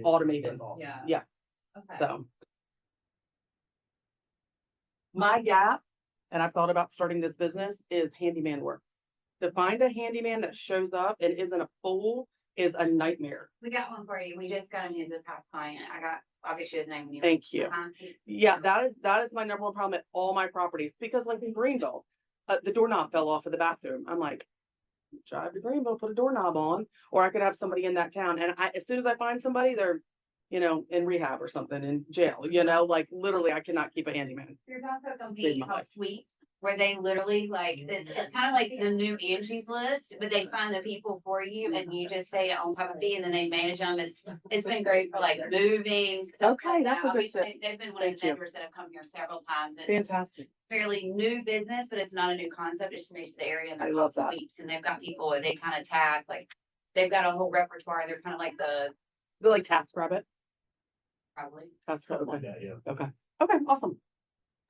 automated. That's awesome. Yeah. Yeah. Okay. So my gap, and I've thought about starting this business, is handyman work. To find a handyman that shows up and isn't a fool is a nightmare. We got one for you. We just got him as a past client. I'll get you his name. when you- Thank you. Uh-huh. Yeah, that is my number one problem at all my properties, because like in Greenville, the doorknob fell off of the bathroom. I'm like, drive to Greenville, put a doorknob on, or I could have somebody in that town. And as soon as I find somebody, they're, you know, in rehab or something, in jail, you know, like literally I cannot keep a handyman. There's also a Saved company my called life. Sweet, where they literally like, it's kind of like the new Angie's List, but they find the people for you and you just pay it on top of fee and then they manage them. It's been great for like moving, stuff Okay, like that's that. a good tip. They've been one of the Thank you. vendors that have come here several times. It's Fantastic. fairly new business, but it's not a new concept. It's new to the area and I they're love called that. Sweeps. And they've got people and they kind of task, like, they've got a whole repertoire. They're kind of like They're like TaskRabbit. probably. TaskRabbit. Something like Okay. that, yeah. Okay. Okay. Awesome.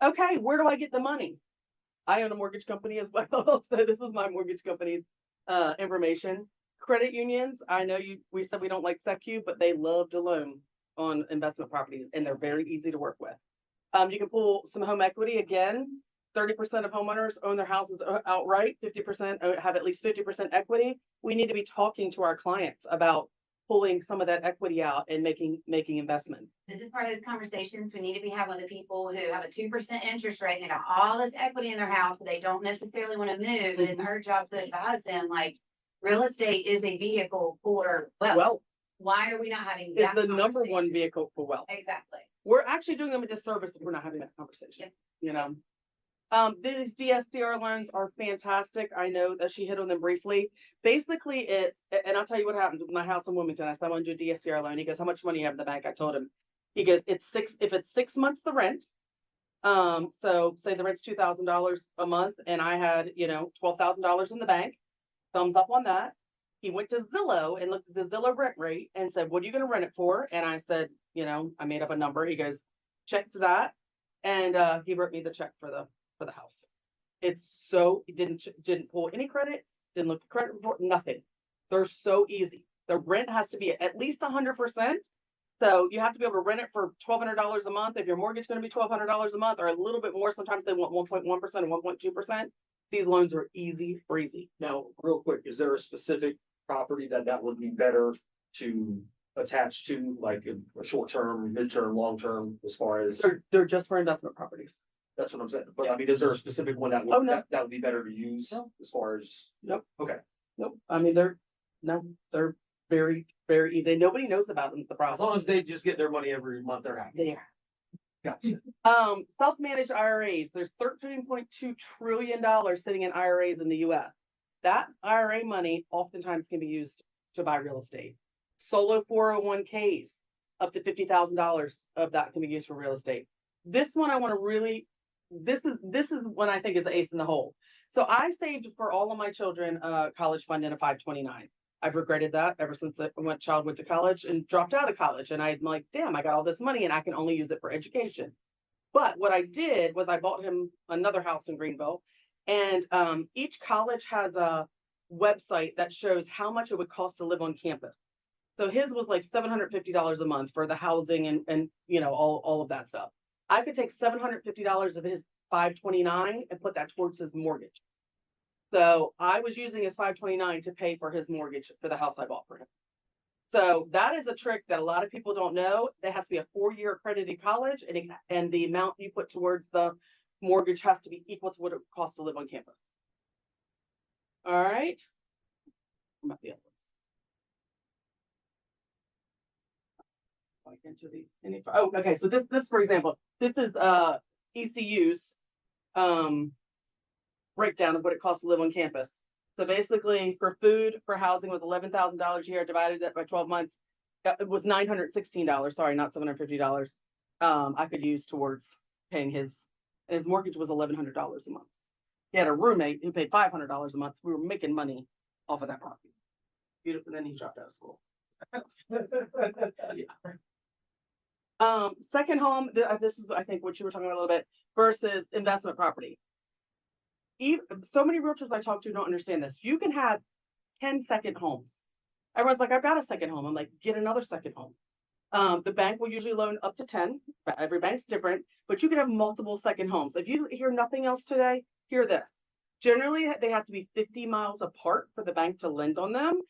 Okay. Where do I get the money? I own a mortgage company as well. So this is my mortgage company's information. Credit unions. I know we said we don't like SECU, but they love to loan on investment properties and they're very easy to work with. You can pull some home equity again. 30% of homeowners own their houses outright. 50% have at least 50% equity. We need to be talking to our clients about pulling some of that equity out and making investments. This is part of those conversations we need to be having with the people who have a 2% interest rate and they got all this equity in their house, but they don't necessarily want to move. And it's our job to advise them, like, real estate is a vehicle for wealth. Wealth Why are we not having is that the number conversation? one vehicle for wealth. Exactly. We're actually doing them a disservice if we're not having that conversation. Yep. You know, these DSCR loans are fantastic. I know that she hit on them briefly. Basically, and I'll tell you what happened with my house in Wilmington. I said, I want to do a DSCR loan. He goes, how much money you have in the bank? I told him. He goes, if it's 6 months the rent. So say the rent's $2,000 a month and I had, you know, $12,000 in the bank. Thumbs up on that. He went to Zillow and looked at the Zillow rent rate and said, what are you going to rent it for? And I said, you know, I made up a number. He goes, check to that. And he wrote me the check for the house. It's so, he didn't pull any credit, didn't look at credit report, nothing. They're so easy. The rent has to be at least 100%. So you have to be able to rent it for $1,200 a month. If your mortgage is gonna be $1,200 a month or a little bit more, sometimes they want 1.1% and 1.2%. These loans are easy breezy. Now, real quick, is there a specific property that would be better to attach to, like a short-term, mid-term, long-term, as far as, They're just for investment properties. that's what I'm saying, but I mean, is there a specific one that Oh, would, no. that would be better to use No. as far as? Nope. Okay, Nope. I mean, they're very, very easy. Nobody knows about them, the as long problem. as they just get their money every month, they're happy. There. Gotcha. Self-managed IRAs, there's $13.2 trillion sitting in IRAs in the US. That IRA money oftentimes can be used to buy real estate. Solo 401ks, up to $50,000 of that can be used for real estate. This one I want to really, this is one I think is the ace in the hole. So I saved for all of my children college fund in a 529. I've regretted that ever since the child went to college and dropped out of college. And I'm like, damn, I got all this money and I can only use it for education. But what I did was I bought him another house in Greenville. And each college has a website that shows how much it would cost to live on campus. So his was like $750 a month for the housing and you know, all of that stuff. I could take $750 of his 529 and put that towards his mortgage. So I was using his 529 to pay for his mortgage for the house I bought for him. So that is a trick that a lot of people don't know. There has to be a 4-year accredited college and the amount you put towards the mortgage has to be equal to what it costs to live on campus. All right. I'm at the others. Like into these, oh, okay. So this, for example, this is ECU's breakdown of what it costs to live on campus. So basically, for food, for housing was $11,000 a year, divided that by 12 months. It was $916. Sorry, not $750. I could use towards paying his mortgage was $1,100 a month. He had a roommate who paid $500 a month. So we were making money off of that property. Beautiful. And then he dropped out of school. Yeah. Second home, this is, I think, what you were talking about a little bit, versus investment property. So many realtors I talk to don't understand this. You can have 10 second homes. Everyone's like, I've got a second home. I'm like, get another second home. The bank will usually loan up to 10. Every bank's different, but you can have multiple second homes. If you hear nothing else today, hear this. Generally, they have to be 50 miles apart for the bank to lend on them.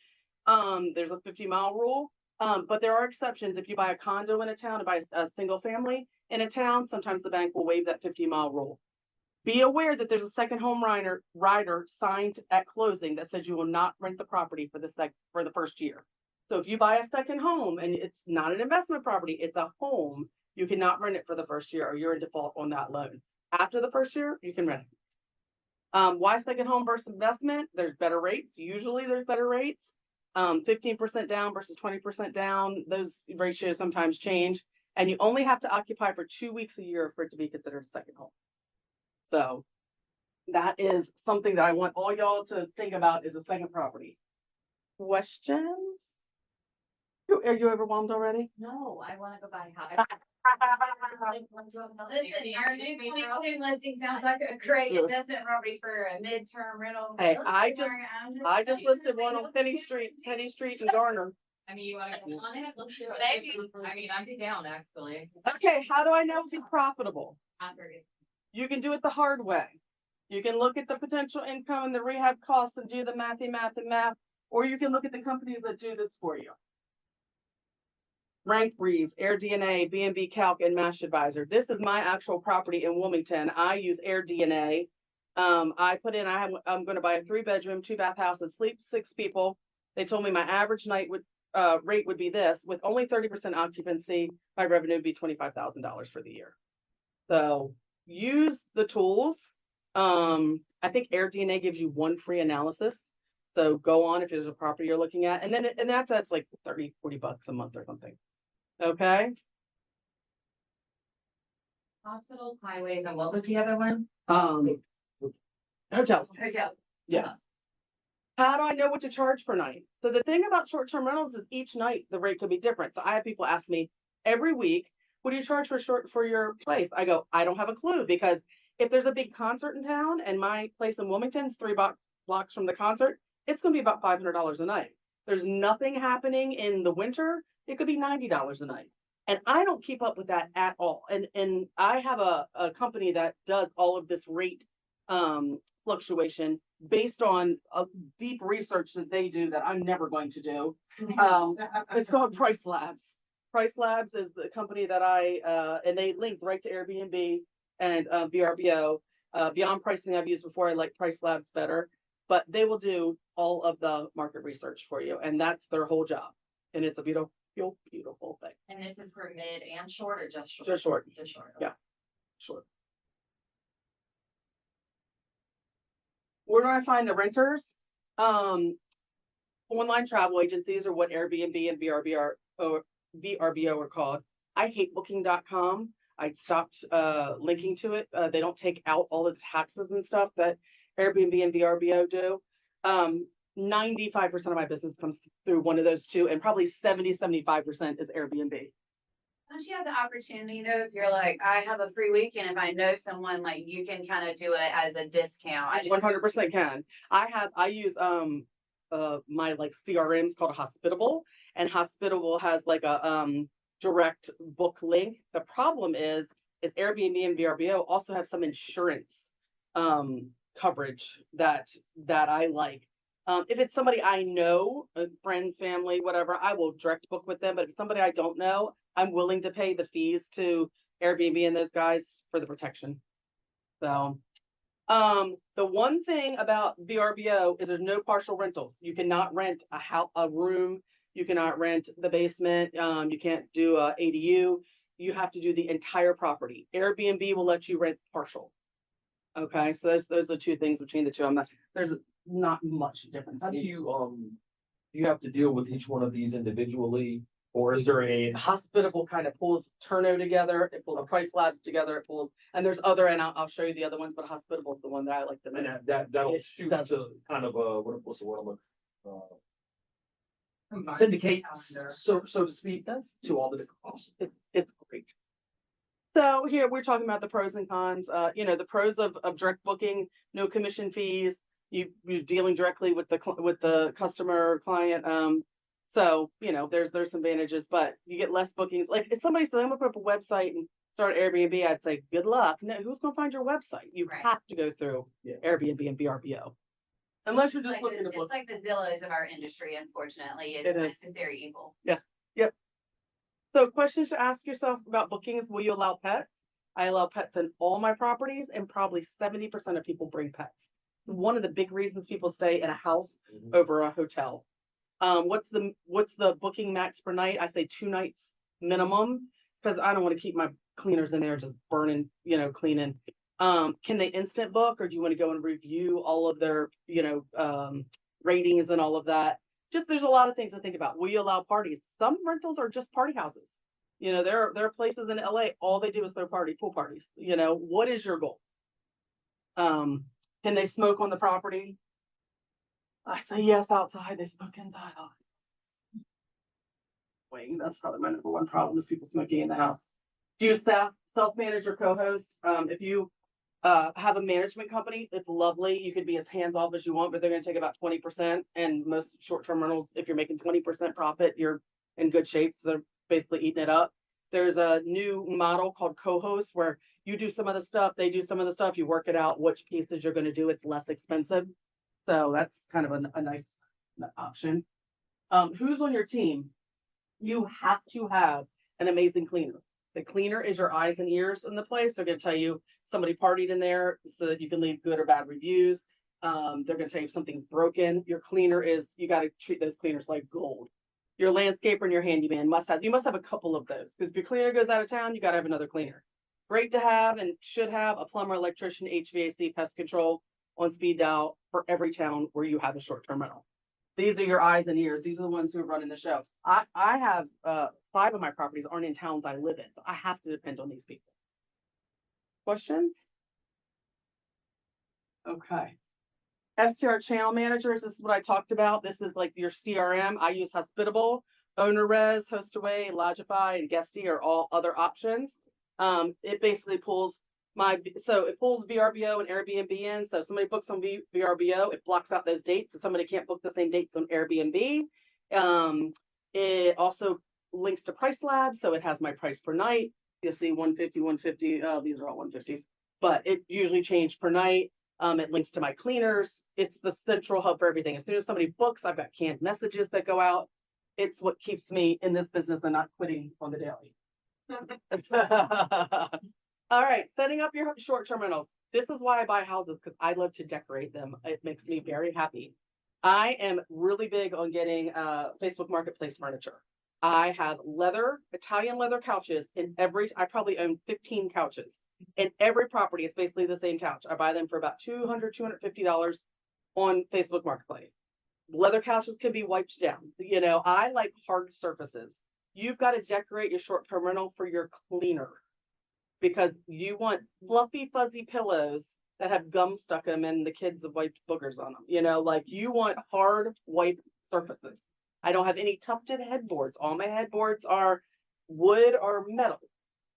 There's a 50-mile rule. But there are exceptions. If you buy a condo in a town and buy a single family in a town, sometimes the bank will waive that 50-mile rule. Be aware that there's a second home rider signed at closing that says you will not rent the property for the first year. So if you buy a second home and it's not an investment property, it's a home, you cannot rent it for the first year or you're in default on that loan. After the first year, you can rent it. Why second home versus investment? There's better rates. Usually there's better rates. 15% down versus 20% down. Those ratios sometimes change. And you only have to occupy for 2 weeks a year for it to be considered a second home. So that is something that I want all y'all to think about is a second property. Questions? Are you overwhelmed already? No, I wanna go buy a house. Listen, your new listing sounds like a great investment property for a midterm rental. Hey, I just listed one on Penny Street in Garner. I mean, you wanna go on it? Let's do it. Maybe. I mean, I'd be down, actually. Okay, how do I know if it's profitable? After it. You can do it the hard way. You can look at the potential income and the rehab costs and do the math, or you can look at the companies that do this for you. Rank Breeze, AirDNA, B&B Calc, and Mash Advisor. This is my actual property in Wilmington. I use AirDNA. I put in, I'm going to buy a 3-bedroom, 2-bath house and sleep 6 people. They told me my average night rate would be this. With only 30% occupancy, my revenue would be $25,000 for the year. So use the tools. I think AirDNA gives you 1 free analysis. So go on if there's a property you're looking at. And then that's like 30, 40 bucks a month or something. Okay. Hospitals, highways, and what was the other one? Hotels. Hotels. Yeah. How do I know what to charge per night? So the thing about short-term rentals is each night the rate could be different. So I have people ask me every week, what do you charge for your place? I go, I don't have a clue, because if there's a big concert in town and my place in Wilmington's 3 blocks from the concert, it's going to be about $500 a night. There's nothing happening in the winter. It could be $90 a night. And I don't keep up with that at all. And I have a company that does all of this rate fluctuation based on a deep research that they do that I'm never going to do. It's called Price Labs. Price Labs is the company that and they link right to Airbnb and VRBO. Beyond pricing I've used before, I like Price Labs better, but they will do all of the market research for you, and that's their whole job. And it's a beautiful, beautiful thing. And this is for mid and short or just short? Just short. Just short. Yeah. Sure. Where do I find the renters? Online travel agencies are what Airbnb and VRBO are called. I hate booking.com. I stopped linking to it. They don't take out all of the taxes and stuff that Airbnb and VRBO do. 95% of my business comes through one of those two, and probably 70-75% is Airbnb. Don't you have the opportunity though, if you're like, I have a free weekend, if I know someone, like you can kind of do it as a discount? I just 100% can. I use my like CRMs called Hospitable, and Hospitable has like a direct book link. The problem is Airbnb and VRBO also have some insurance coverage that I like. If it's somebody I know, friends, family, whatever, I will direct book with them. But if it's somebody I don't know, I'm willing to pay the fees to Airbnb and those guys for the protection. So, the one thing about VRBO is there's no partial rentals. You cannot rent a room. You cannot rent the basement. You can't do a ADU. You have to do the entire property. Airbnb will let you rent partial. Okay, so those are the two things between the two. There's not much difference. How do you have to deal with each one of these individually, or is there a? Hospitable kind of pulls Turno together, it pulls Price Labs together, it pulls, and there's other, and I'll show you the other ones, but Hospitable is the one that I like the most. And that'll shoot to kind of what's the word I'm looking, syndicate, so to speak, to all the different costs. It's great. So here we're talking about the pros and cons. The pros of direct booking, no commission fees. You're dealing directly with the customer client. So there's some advantages, but you get less bookings. Like if somebody says I'm gonna put up a website and start Airbnb, I'd say good luck. No, who's gonna find your website? You Right. have to go through Airbnb and VRBO. Unless you're just like, looking to it's book. like the Zillows of our industry, unfortunately. It's It a is. necessary evil. So questions to ask yourself about bookings: will you allow pets? I allow pets in all my properties, and probably 70% of people bring pets. One of the big reasons people stay in a house over a hotel. What's the booking max per night? I say 2 nights minimum, because I don't want to keep my cleaners in there just burning, cleaning. Can they instant book, or do you want to go and review all of their, ratings and all of that? Just there's a lot of things to think about. Will you allow parties? Some rentals are just party houses. There are places in LA, all they do is throw pool parties. What is your goal? Can they smoke on the property? I say yes outside, they smoke inside. Wait, that's probably my number one problem is people smoking in the house. Do you self-manage or co-host? If you have a management company, it's lovely. You can be as hands-off as you want, but they're gonna take about 20%. And most short-term rentals, if you're making 20% profit, you're in good shape. So they're basically eating it up. There's a new model called co-host where you do some of the stuff, they do some of the stuff, you work it out, which pieces you're gonna do, it's less expensive. So that's kind of a nice option. Who's on your team? You have to have an amazing cleaner. The cleaner is your eyes and ears in the place. They're gonna tell you somebody partied in there so that you can leave good or bad reviews. They're gonna tell you if something's broken. Your cleaner you gotta treat those cleaners like gold. Your landscaper and your handyman you must have a couple of those, because if your cleaner goes out of town, you gotta have another cleaner. Great to have and should have a plumber, electrician, HVAC, pest control on speed dial for every town where you have a short-term rental. These are your eyes and ears. These are the ones who are running the show. I have 5 of my properties aren't in towns I live in, so I have to depend on these people. Questions? Okay. STR channel managers, this is what I talked about. This is like your CRM. I use Hospitable, OwnerRez, HostAway, Logify, and Guesty are all other options. It basically pulls it pulls VRBO and Airbnb in. So if somebody books on VRBO, it blocks out those dates. So somebody can't book the same dates on Airbnb. It also links to Price Lab, so it has my price per night. You'll see 150, 150, these are all 150s, but it usually changed per night. It links to my cleaners. It's the central hub for everything. As soon as somebody books, I've got canned messages that go out. It's what keeps me in this business and not quitting on the daily. All right, setting up your short-term rentals. This is why I buy houses, because I love to decorate them. It makes me very happy. I am really big on getting Facebook Marketplace furniture. I have Italian leather couches in I probably own 15 couches. In every property, it's basically the same couch. I buy them for about $200, $250 on Facebook Marketplace. Leather couches can be wiped down. You know, I like hard surfaces. You've got to decorate your short-term rental for your cleaner, because you want fluffy, fuzzy pillows that have gum stuck them and the kids have wiped boogers on them. You know, like you want hard white surfaces. I don't have any tufted headboards. All my headboards are wood or metal,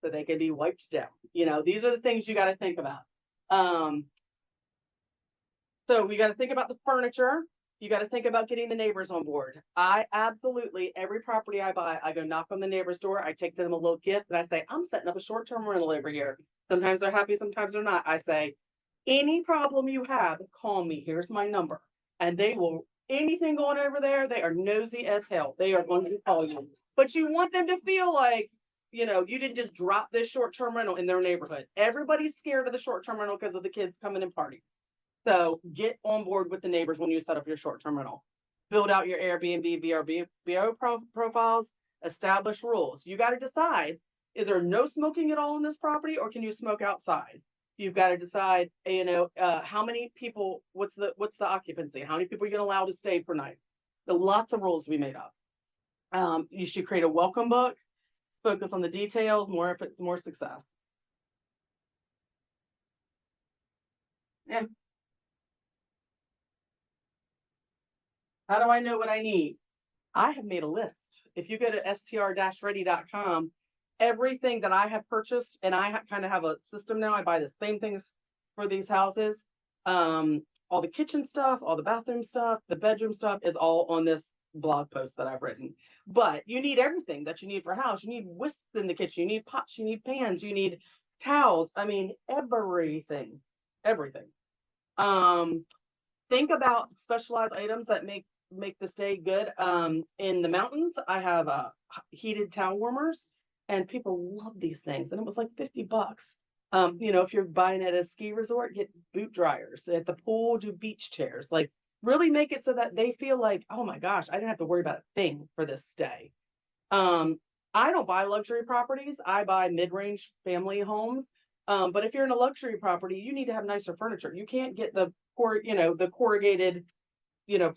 so they can be wiped down. You know, these are the things you got to think about. So we got to think about the furniture. You got to think about getting the neighbors on board. Every property I buy, I go knock on the neighbor's door. I take them a little gift and I say, I'm setting up a short-term rental over here. Sometimes they're happy, sometimes they're not. I say, any problem you have, call me. Here's my number. And they will, anything going over there, they are nosy as hell. They are going to call you. But you want them to feel like, you know, you didn't just drop this short-term rental in their neighborhood. Everybody's scared of the short-term rental because of the kids coming and partying. So get on board with the neighbors when you set up your short-term rental. Build out your Airbnb, VRBO profiles, establish rules. You got to decide, is there no smoking at all in this property, or can you smoke outside? You've got to decide, you know, how many people, what's the occupancy? How many people are you going to allow to stay per night? There are lots of rules to be made up. You should create a welcome book, focus on the details, more if it's more success. Yeah. How do I know what I need? I have made a list. If you go to str-ready.com, everything that I have purchased, and I kind of have a system now. I buy the same things for these houses. All the kitchen stuff, all the bathroom stuff, the bedroom stuff is all on this blog post that I've written. But you need everything that you need for a house. You need whisks in the kitchen. You need pots. You need pans. You need towels. I mean, everything. Think about specialized items that make the stay good. In the mountains, I have heated towel warmers, and people love these things. And it was like $50. You know, if you're buying at a ski resort, get boot dryers. At the pool, do beach chairs. Like, really make it so that they feel like, oh my gosh, I didn't have to worry about a thing for this stay. I don't buy luxury properties. I buy mid-range family homes. But if you're in a luxury property, you need to have nicer furniture. You can't get the corrugated,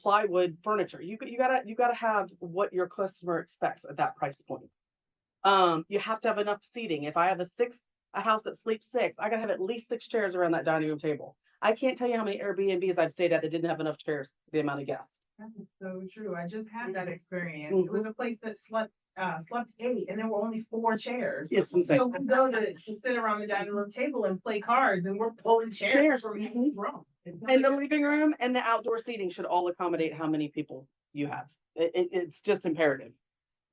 plywood furniture. You gotta have what your customer expects at that price point. You have to have enough seating. If I have a house that sleeps 6, I gotta have at least 6 chairs around that dining room table. I can't tell you how many Airbnbs I've stayed at that didn't have enough chairs for the amount of guests. That is so true. I just had that experience. It was a place that slept 8, and there were only 4 chairs. It's insane. So we go to sit around the dining room table and play cards, and we're pulling chairs from each room. And the living room and the outdoor seating should all accommodate how many people you have. It's just imperative.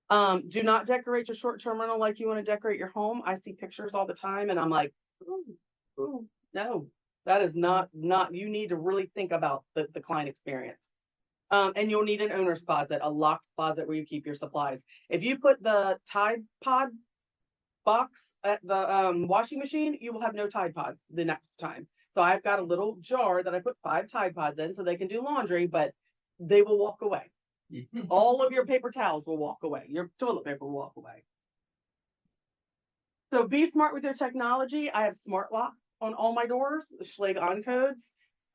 Do not decorate your short-term rental like you want to decorate your home. I see pictures all the time, and I'm like, ooh, no, that is not, you need to really think about the client experience. And you'll need an owner's closet, a locked closet where you keep your supplies. If you put the Tide Pod box at the washing machine, you will have no Tide Pods the next time. So I've got a little jar that I put 5 Tide Pods in so they can do laundry, but they will walk away. All of your paper towels will walk away. Your toilet paper will walk away. So be smart with your technology. I have smart locks on all my doors, the Schlage on codes.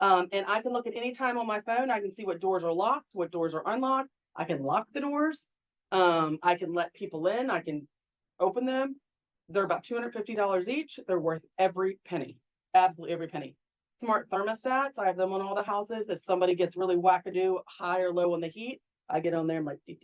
And I can look at any time on my phone. I can see what doors are locked, what doors are unlocked. I can lock the doors. I can let people in. I can open them. They're about $250 each. They're worth every penny, absolutely every penny. Smart thermostats. I have them on all the houses. If somebody gets really wackadoo, high or low on the heat, I get on there. I'm like, we're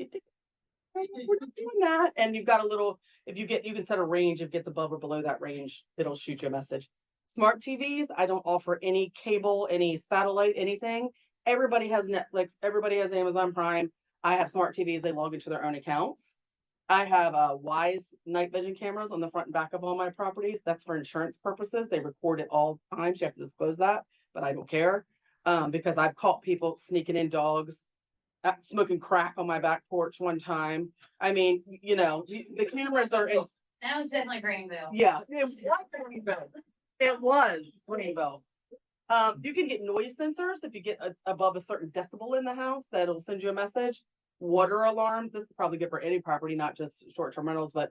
not doing that. And you've got a little, you can set a range. If it gets above or below that range, it'll shoot you a message. Smart TVs, I don't offer any cable, any satellite, anything. Everybody has Netflix. Everybody has Amazon Prime. I have smart TVs. They log into their own accounts. I have Wise night vision cameras on the front and back of all my properties. That's for insurance purposes. They record it all the time. You have to disclose that, but I don't care. Because I've caught people sneaking in dogs, smoking crack on my back porch one time. I mean, the cameras are in. That was definitely Greenville. Yeah, it was Greenville. It was Greenville. You can get noise sensors if you get above a certain decibel in the house, that'll send you a message. Water alarms, this is probably good for any property, not just short-term rentals, but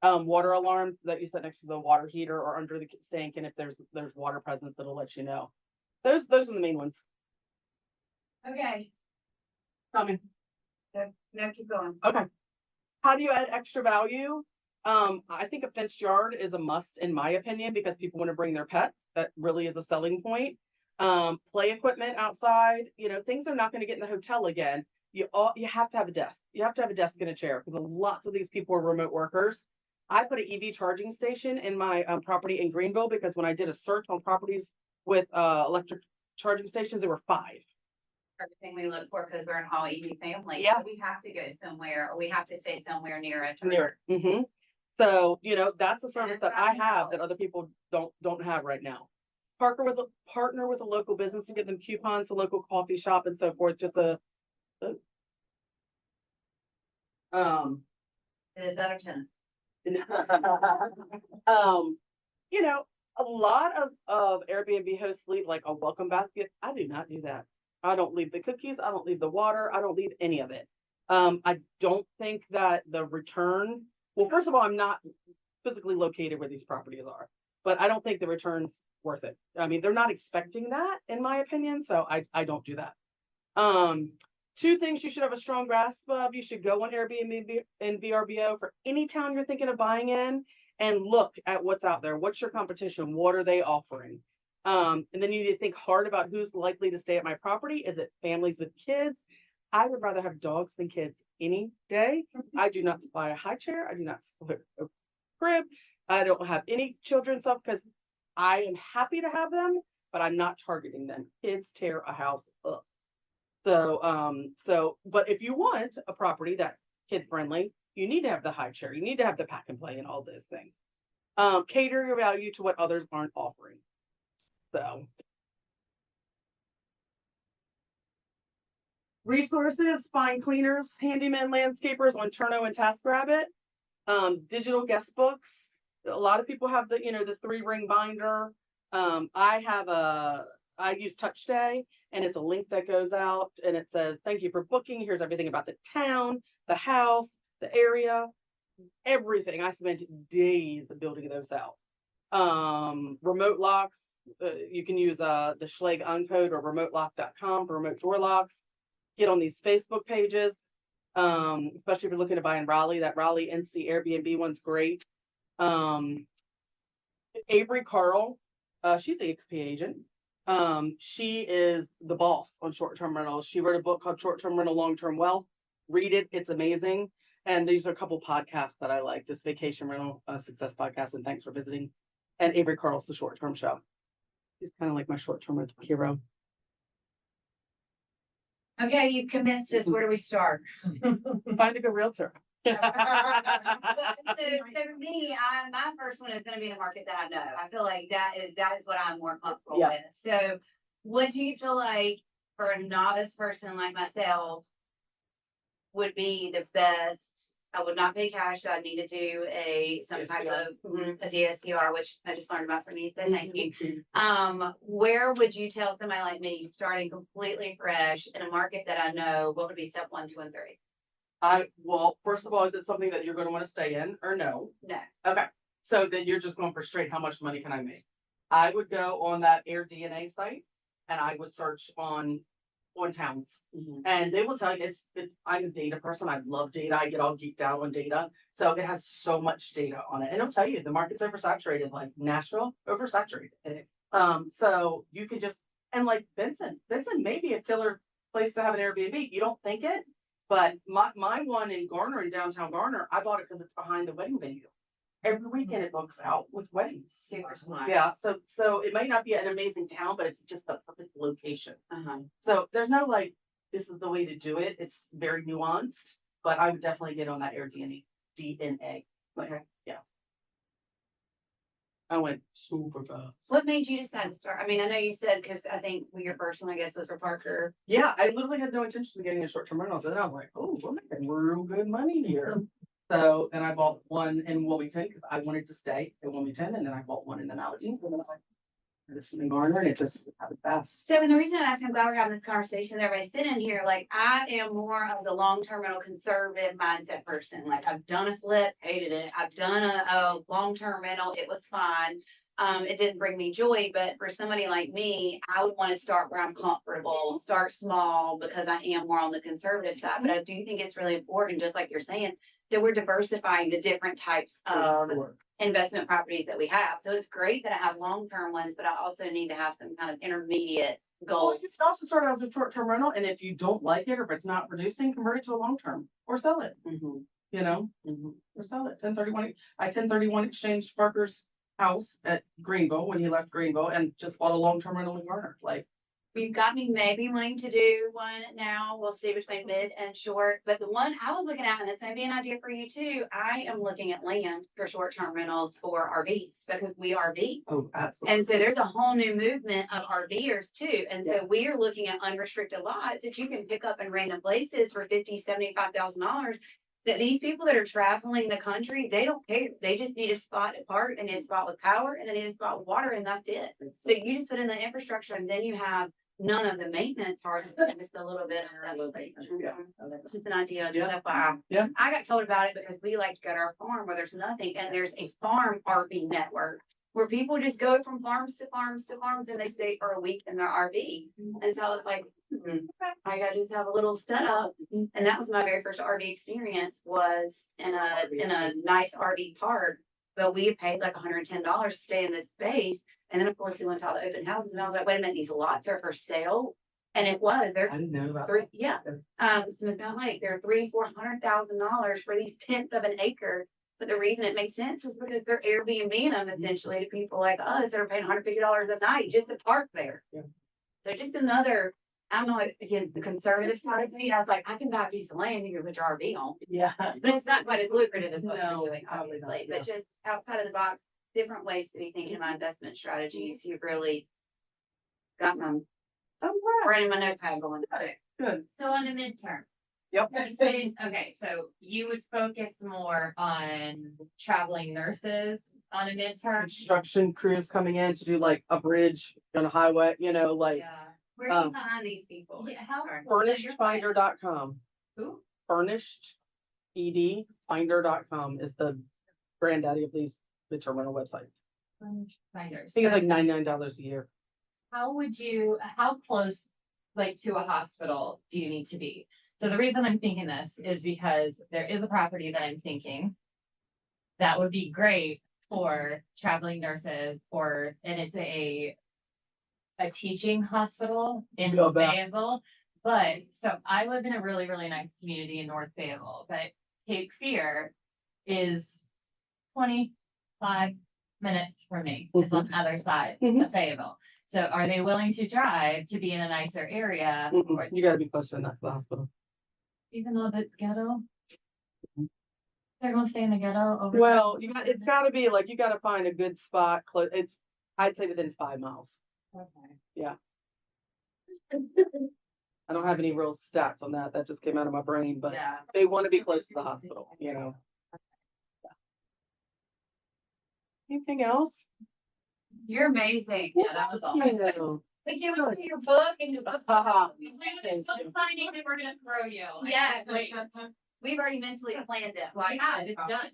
water alarms that you set next to the water heater or under the sink, and if there's water presence, it'll let you know. Those are the main ones. Okay, Coming. no, keep going. Okay. How do you add extra value? I think a fenced yard is a must in my opinion, because people want to bring their pets. That really is a selling point. Play equipment outside, things are not going to get in the hotel again. You have to have a desk. You have to have a desk and a chair, because lots of these people are remote workers. I put an EV charging station in my property in Greenville, because when I did a search on properties with electric charging stations, there were 5. Everything we look for, because we're an all EV family. Yeah. So we have to go somewhere, or we have to stay somewhere near a Near. charger. So, that's a service that I have that other people don't have right now. Partner with a local business to get them coupons, a local coffee shop and so forth, just Is that a 10? A lot of Airbnb hosts leave like a welcome basket. I do not do that. I don't leave the cookies. I don't leave the water. I don't leave any of it. I don't think that the return, well, first of all, I'm not physically located where these properties are, but I don't think the return's worth it. I mean, they're not expecting that in my opinion. So I don't do that. 2 things you should have a strong grasp of. You should go on Airbnb and VRBO for any town you're thinking of buying in and look at what's out there. What's your competition? What are they offering? And then you need to think hard about who's likely to stay at my property. Is it families with kids? I would rather have dogs than kids any day. I do not supply a high chair. I do not supply a crib. I don't have any children stuff because I am happy to have them, but I'm not targeting them. Kids tear a house up. But if you want a property that's kid friendly, you need to have the high chair. You need to have the pack and play and all those things. Cater your value to what others aren't offering. So. Resources, find cleaners, handyman, landscapers on Turno and TaskRabbit. Digital guest books. A lot of people have the 3-ring binder. I use TouchStay, and it's a link that goes out and it says, thank you for booking. Here's everything about the town, the house, the area, everything. I spent days building those out. Remote locks. You can use the Schlage Uncode or remotelock.com for remote door locks. Get on these Facebook pages, especially if you're looking to buy in Raleigh. That Raleigh NC Airbnb one's great. Avery Carl, she's the XP agent. She is the boss on short-term rentals. She wrote a book called Short-Term Rental, Long-Term Wealth. Read it. It's amazing. And these are a couple podcasts that I like. This Vacation Rental Success Podcast, and thanks for visiting. And Avery Carl's the short-term show. He's kind of like my short-term rental hero. Okay, you've convinced us. Where do we start? Find a good realtor. So for me, my first one is going to be the market that I know. I feel like that is what I'm more comfortable with. So what do you feel like for a novice person like myself would be the best? I would not pay cash. So I need to do some type of a DSCR, which I just learned about from you. So thank you. Where would you tell somebody like me starting completely fresh in a market that I know, what would be step 1, 2, and 3? Well, first of all, is it something that you're going to want to stay in or no? No. Okay. So then you're just going for straight, how much money can I make? I would go on that AirDNA site and I would search on towns. And they will tell you I'm a data person. I love data. I get all geeked out on data. So it has so much data on it. And it'll tell you the market's oversaturated, like Nashville, oversaturated. So you could just, and like Benson may be a killer place to have an Airbnb. You don't think it, but my one in Garner, in downtown Garner, I bought it because it's behind the wedding venue. Every weekend it books out with weddings. Super smart. Yeah. So it might not be an amazing town, but it's just the perfect location. So there's no like, this is the way to do it. It's very nuanced, but I would definitely get on that AirDNA. DNA. Okay. Yeah. I went super fast. What made you decide to start? I mean, I know you said, because I think your first one, I guess, was for Parker. Yeah, I literally had no intention of getting a short-term rental, but then I was like, oh, we're making real good money here. So then I bought one in Wilmington because I wanted to stay in Wilmington, and then I bought one in the mountains, and then I this in Garner, and it just happened fast. So, and the reason I ask, I'm glad we're having this conversation, everybody sitting here, like, I am more of the long-term rental conservative mindset person. Like, I've done a flip, hated it. I've done a long-term rental, it was fine. It didn't bring me joy, but for somebody like me, I would want to start where I'm comfortable, start small, because I am more on the conservative side. But I do think it's really important, just like you're saying, that we're diversifying the different types of investment properties that we have. So it's great that I have long-term ones, but I also need to have some kind of intermediate goal. Well, you can also start out as a short-term rental, and if you don't like it or if it's not producing, convert it to a long-term or sell it. You know, or sell it. 1031. I 1031 exchanged Parker's house at Greenville when he left Greenville and just bought a long-term rental in Garner. Like, We've got me maybe wanting to do one now. We'll see between mid and short. But the one I was looking at, and this may be an idea for you too, I am looking at land for short-term rentals for RVs because we RV. oh, absolutely. And so there's a whole new movement of RVers too. And so we are looking at unrestricted lots that you can pick up in random places for $50,000, $75,000. That these people that are traveling the country, they don't care. They just need a spot to park, they need a spot with power, and they need a spot with water, and that's it. So you just put in the infrastructure, and then you have none of the maintenance part, and just a little bit of that. Just an idea. FYI. Yeah. I got told about it because we like to go to our farm where there's nothing, and there's a farm RV network where people just go from farms to farms to farms, and they stay for a week in their RV. And so I was like, I gotta just have a little setup. And that was my very first RV experience, was in a nice RV park. But we paid like $110 to stay in this space. And then of course we went to all the open houses, and I was like, wait a minute, these lots are for sale. And it was, they're I didn't know about three, yeah. Smith Mountain Lake, they're $300,000-$400,000 for these 1/10 of an acre. But the reason it makes sense is because they're Airbnb them essentially to people like us that are paying $150 a night just to park there. Yeah. So just another, I'm not, again, the conservative side of me, I was like, I can buy a piece of land and you can put your RV on. Yeah. But it's not quite as lucrative as what No, you're doing, probably not, obviously. yeah. But just outside of the box, different ways to be thinking about investment strategies. You've really got my brain and my notepad going. Okay. Good. So on the midterm. Yep. Okay, so you would focus more on traveling nurses on a midterm? Construction crews coming in to do like a bridge on a highway, you know, like Yeah. Where do you find these people? Yeah, how? furnishedfinder.com. Who? Furnished, finder.com is the granddaddy of these midterm rental websites. Finders. I think it's like So $99 a year. how close, like, to a hospital do you need to be? So the reason I'm thinking this is because there is a property that I'm thinking that would be great for traveling nurses, and it's a teaching hospital in Yeah, but- Fayetteville. But, so I live in a really, really nice community in North Fayetteville, but Cape Fear is 25 minutes from me. It's on the other side of Fayetteville. So are they willing to drive to be in a nicer area? Or You gotta be closer enough to the hospital. even though it's ghetto? They're gonna stay in the ghetto over. Well, it's gotta be like, you gotta find a good spot, I'd say within 5 miles. Okay. I don't have any real stats on that. That just came out of my brain, but Yeah. they wanna be close to the hospital, you know? Anything else? You're amazing. Yeah, that was all. You know. Like, you went to your book and you Haha. book signing, and we're gonna throw you. Yeah, Like, We've already mentally planned it. like, Like, it's done.